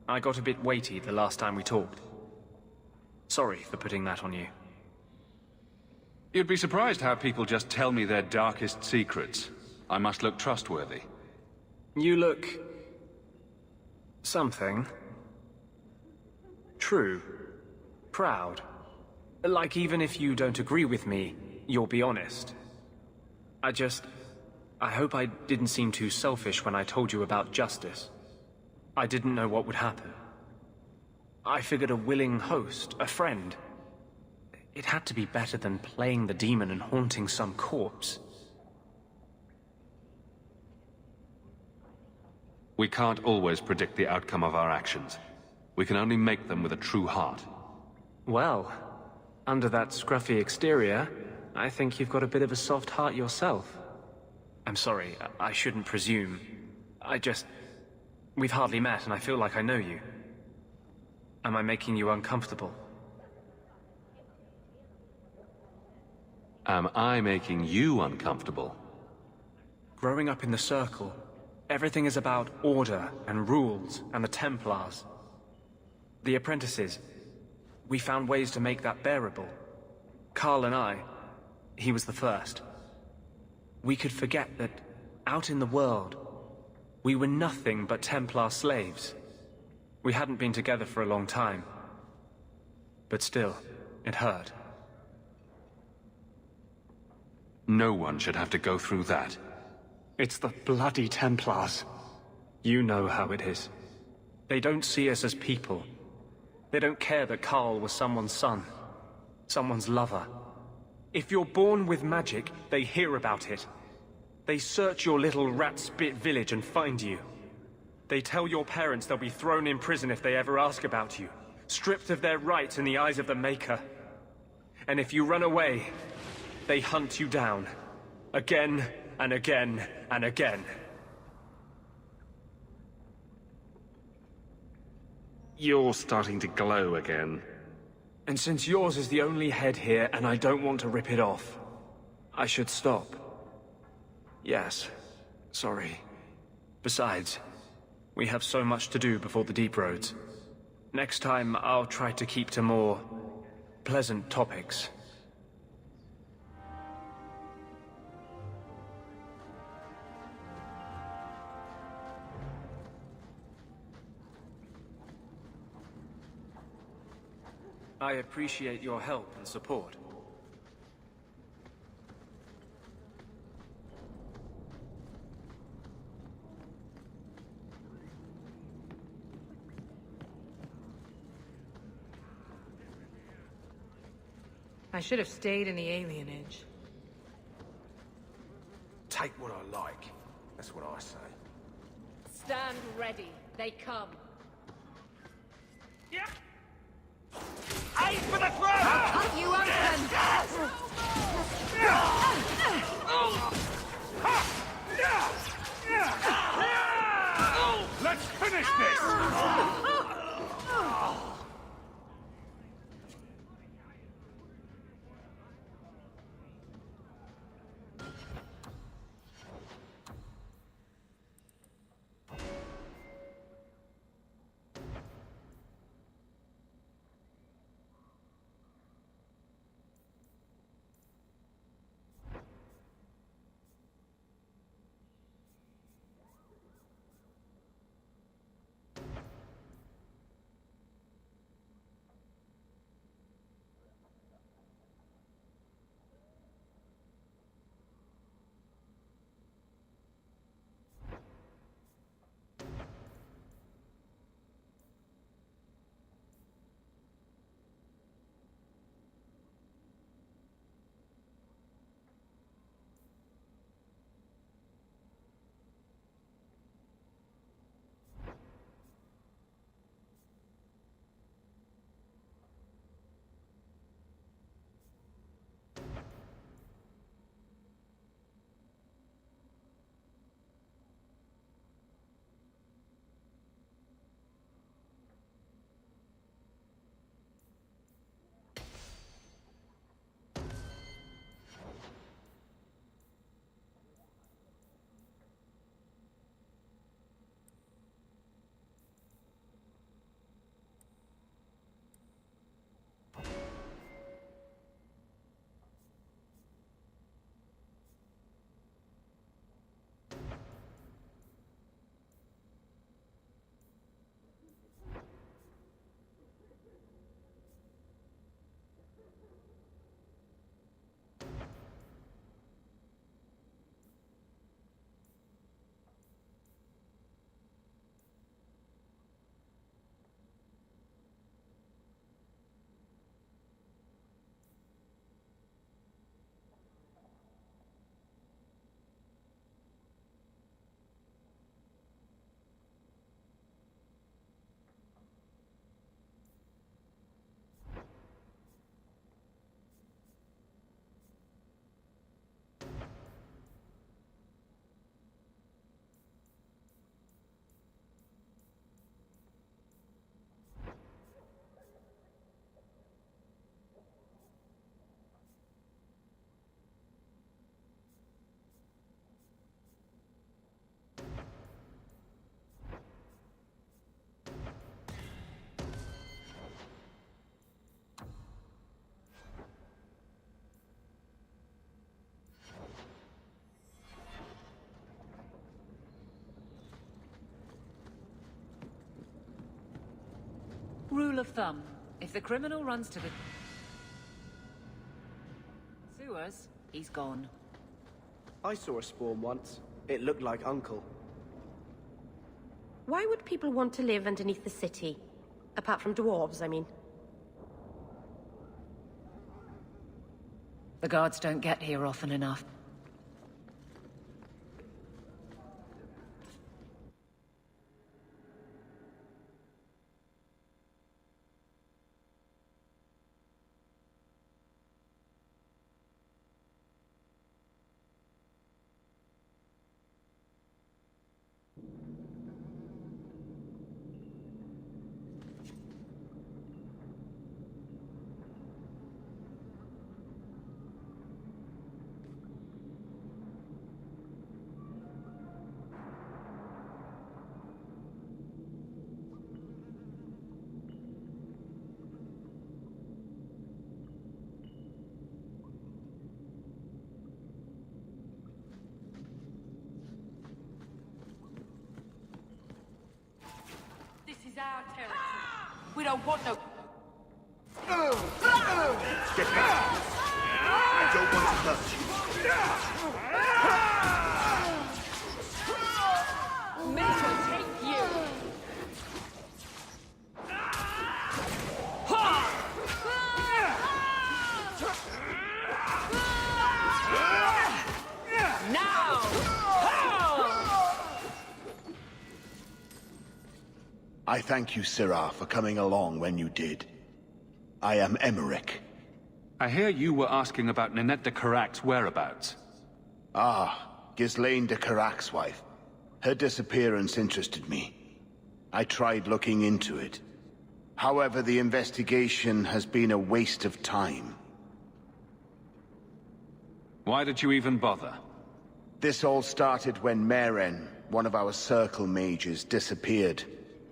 I got a bit weighty the last time we talked. Sorry for putting that on you. You'd be surprised how people just tell me their darkest secrets. I must look trustworthy. You look... something. True. Proud. Like even if you don't agree with me, you'll be honest. I hope I didn't seem too selfish when I told you about justice. I didn't know what would happen. I figured a willing host, a friend. It had to be better than playing the demon and haunting some corpse. We can't always predict the outcome of our actions. We can only make them with a true heart. Well, under that scruffy exterior, I think you've got a bit of a soft heart yourself. I'm sorry, I shouldn't presume. We've hardly met and I feel like I know you. Am I making you uncomfortable? Am I making you uncomfortable? Growing up in the Circle, everything is about order and rules and the Templars. The apprentices, we found ways to make that bearable. Carl and I, he was the first. We could forget that out in the world, we were nothing but Templar slaves. We hadn't been together for a long time. But still, it hurt. No one should have to go through that. It's the bloody Templars. You know how it is. They don't see us as people. They don't care that Carl was someone's son, someone's lover. If you're born with magic, they hear about it. They search your little rat-spit village and find you. They tell your parents they'll be thrown in prison if they ever ask about you, stripped of their rights in the eyes of the Maker. And if you run away, they hunt you down. Again and again and again. You're starting to glow again. And since yours is the only head here and I don't want to rip it off, I should stop. Yes, sorry. Besides, we have so much to do before the Deep Roads. Next time, I'll try to keep to more pleasant topics. I appreciate your help and support. I should have stayed in the alienage. Take what I like. That's what I say. Stand ready. They come. Yeah. Aim for the throat! Cut you open! Let's finish this! rule of thumb. If the criminal runs to the sewers, he's gone. I saw a spawn once. It looked like Uncle. Why would people want to live underneath the city? Apart from dwarves, I mean. The guards don't get here often enough. Our territory. We don't want no... Get back! I don't want to hurt you. Make her take you! Now! I thank you, Sirah, for coming along when you did. I am Emmerich. I hear you were asking about Ninette de Carac's whereabouts. Ah, Ghislaine de Carac's wife. Her disappearance interested me. I tried looking into it. However, the investigation has been a waste of time. Why did you even bother? This all started when Meren, one of our Circle mages, disappeared.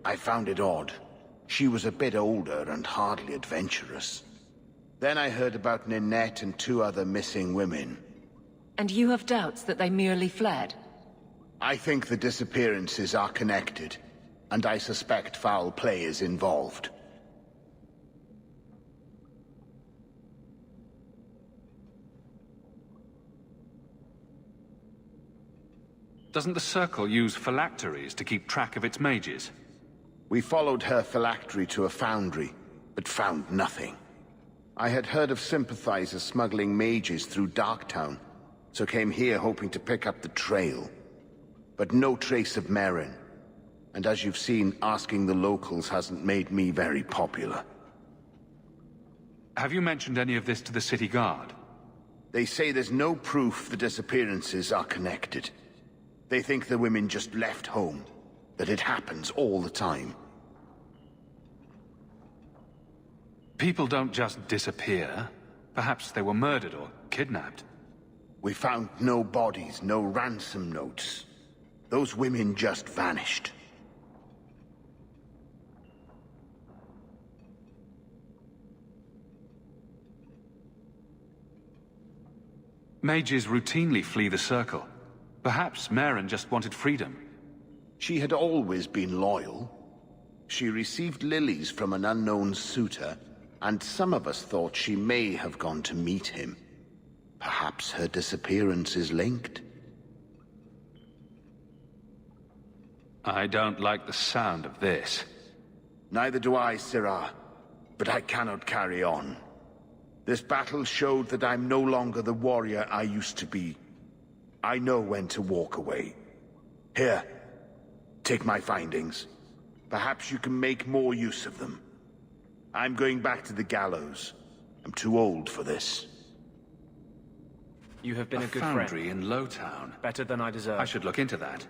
I found it odd. She was a bit older and hardly adventurous. Then I heard about Ninette and 2 other missing women. And you have doubts that they merely fled? I think the disappearances are connected, and I suspect foul play is involved. Doesn't the Circle use phylacteries to keep track of its mages? We followed her phylactery to a foundry, but found nothing. I had heard of sympathizers smuggling mages through Darktown, so came here hoping to pick up the trail. But no trace of Meren. And as you've seen, asking the locals hasn't made me very popular. Have you mentioned any of this to the city guard? They say there's no proof the disappearances are connected. They think the women just left home. That it happens all the time. People don't just disappear. Perhaps they were murdered or kidnapped. We found no bodies, no ransom notes. Those women just vanished. Mages routinely flee the Circle. Perhaps Meren just wanted freedom. She had always been loyal. She received lilies from an unknown suitor, and some of us thought she may have gone to meet him. Perhaps her disappearance is linked. I don't like the sound of this. Neither do I, Sirah. But I cannot carry on. This battle showed that I'm no longer the warrior I used to be. I know when to walk away. Here. Take my findings. Perhaps you can make more use of them. I'm going back to the gallows. I'm too old for this. You have been a good foundry friend. in Lowtown. Better than I deserve. I should look into that.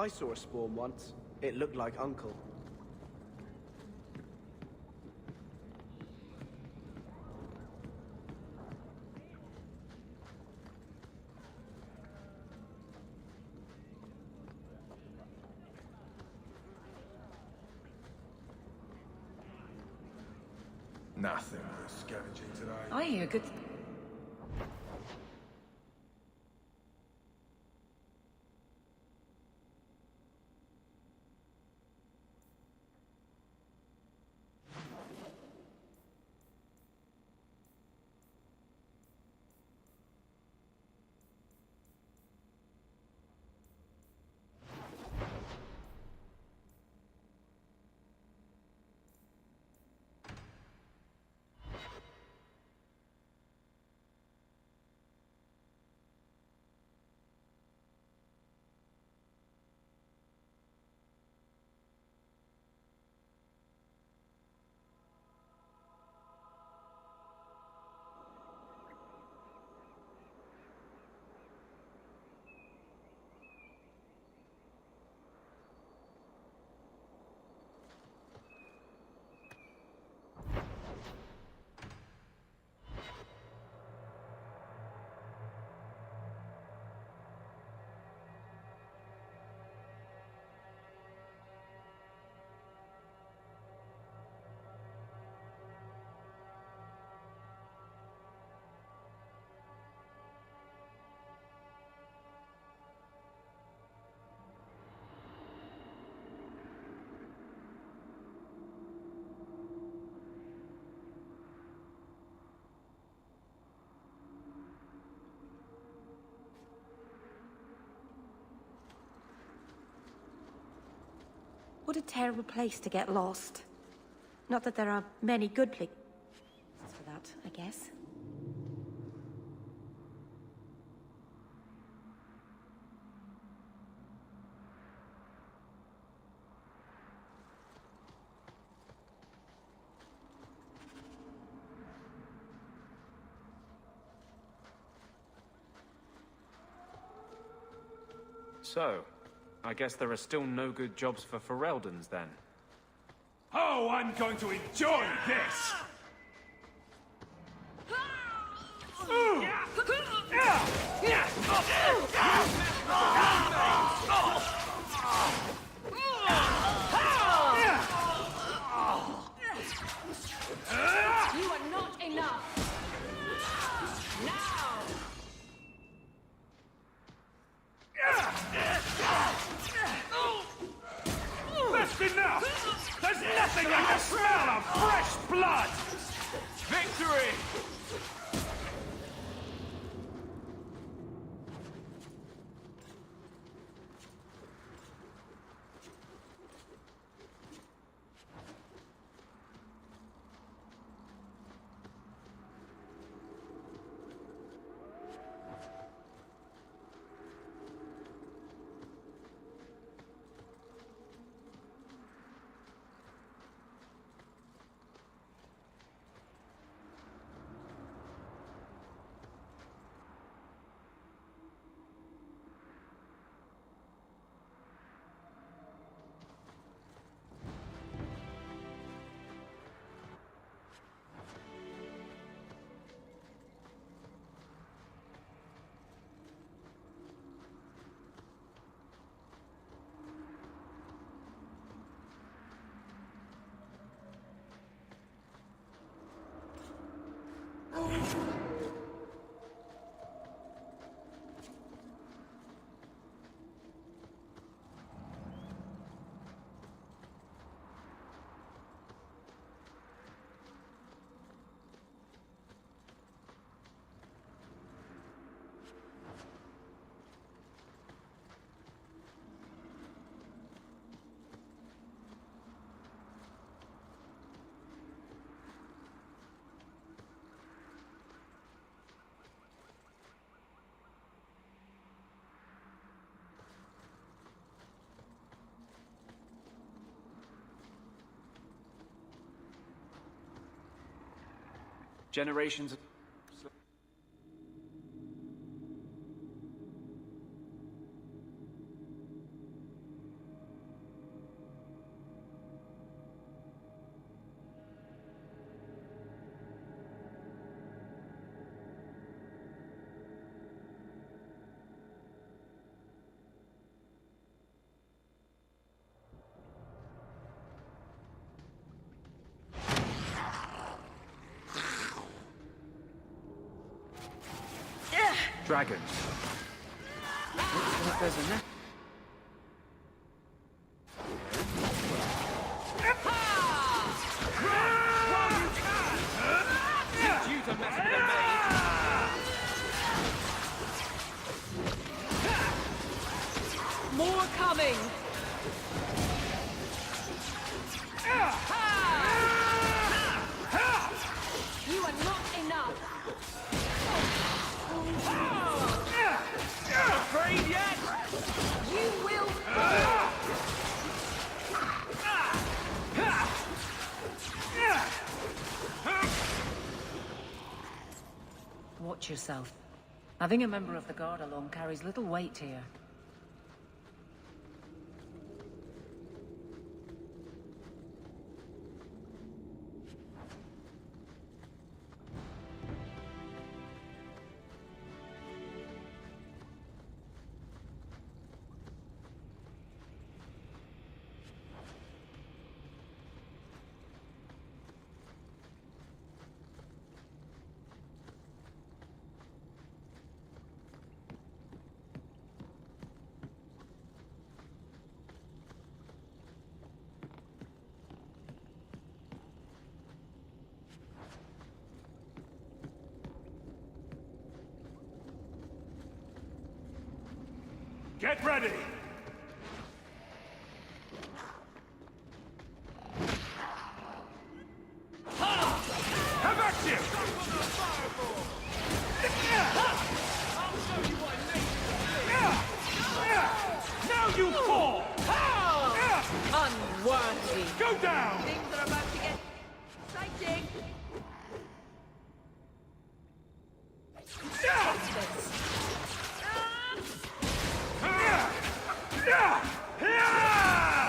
I saw a spawn once. It looked like Uncle. Nothing worth scavenging today. I hear good... What a terrible place to get lost. Not that there are many good places for that, I guess. So, I guess there are still no good jobs for Ferelden's then. Oh, I'm going to enjoy this! You are not enough! Now! That's enough! There's nothing like the smell of fresh blood! Victory! Generations... Dragons. Looks like there's a net. More coming! You are not enough! Afraid yet? You will Watch yourself. Having a member of the Guard along carries little weight here. Get ready! Have at you! Now you fall! Unworthy! Go down! Things are about to get exciting!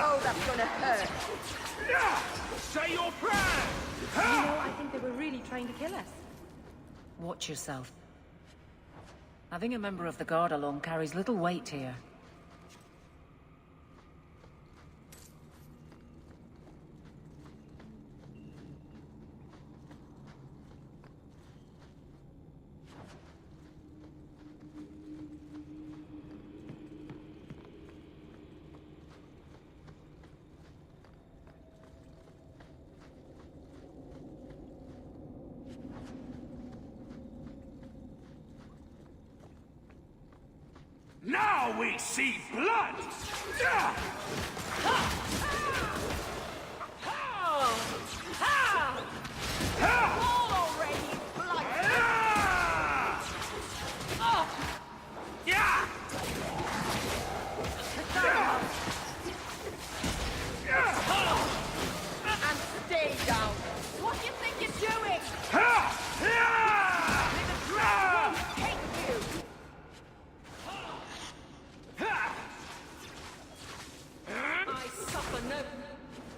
Oh, that's gonna hurt! Say your prayer! You know, I think they were really trying to kill us. Watch yourself. Having a member of the Guard along carries little weight here. Now we see blood! Already bloody! And stay down! What do you think you're doing? The dragon won't take you! I suffer no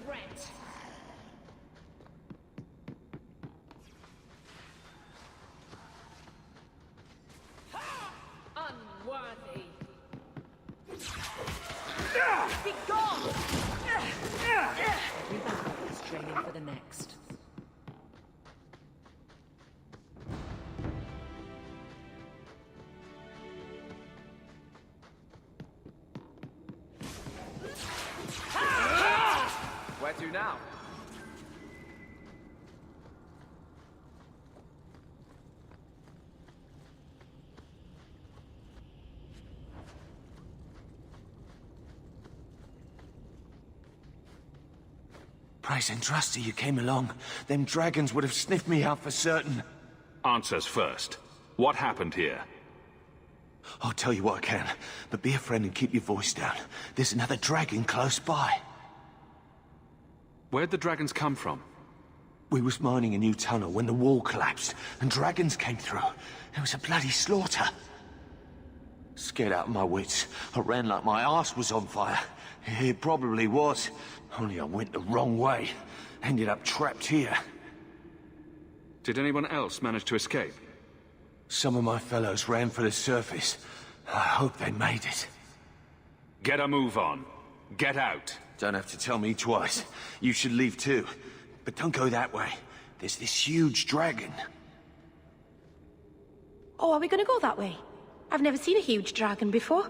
regret. Unworthy. Be gone! Every battle is training for the next. Where to now? Price and Trusty, you came along. Them dragons would have sniffed me out for certain. Answers first. What happened here? I'll tell you what I can, but be a friend and keep your voice down. There's another dragon close by. Where'd the dragons come from? We was mining a new tunnel when the wall collapsed, and dragons came through. It was a bloody slaughter. Scared out of my wits, I ran like my arse was on fire. It probably was, only I went the wrong way. Ended up trapped here. Did anyone else manage to escape? Some of my fellows ran for the surface. I hope they made it. Get a move on. Get out. Don't have to tell me twice. You should leave too. But don't go that way. There's this huge dragon. Oh, are we gonna go that way? I've never seen a huge dragon before.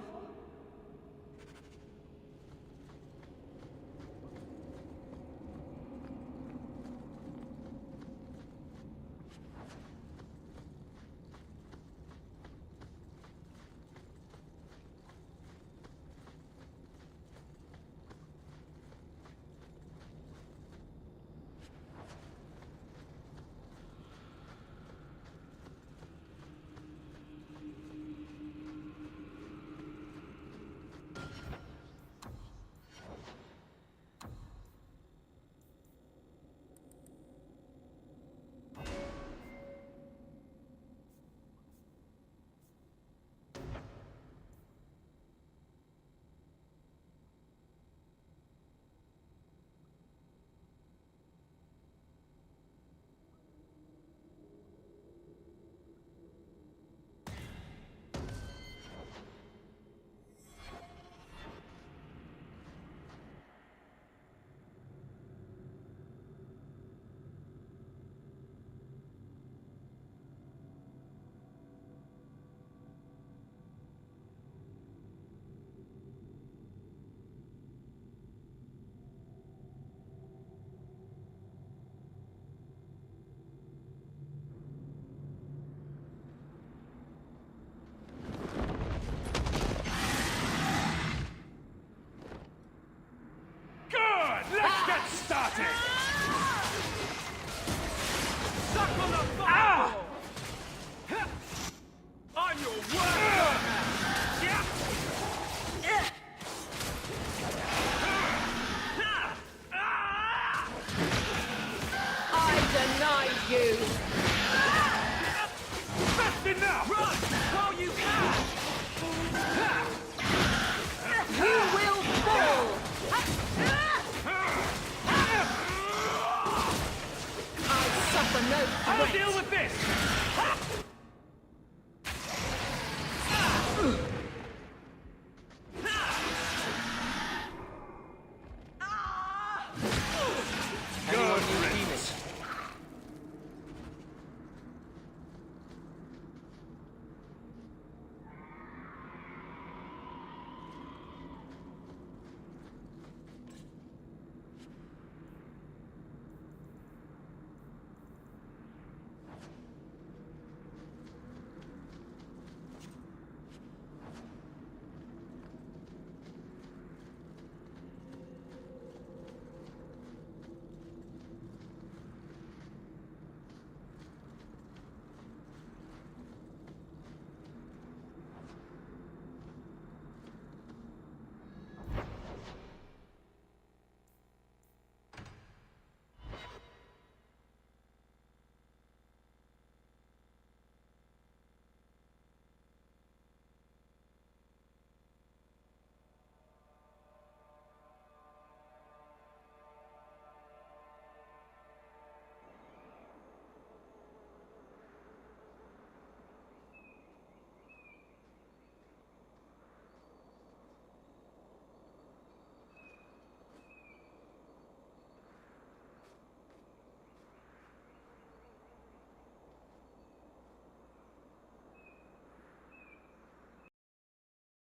Let's get started! Suck on the fireball! I'm your worst! I deny you! That's enough! Run while you can! You will fall! I suffer no I'll threat. deal with this!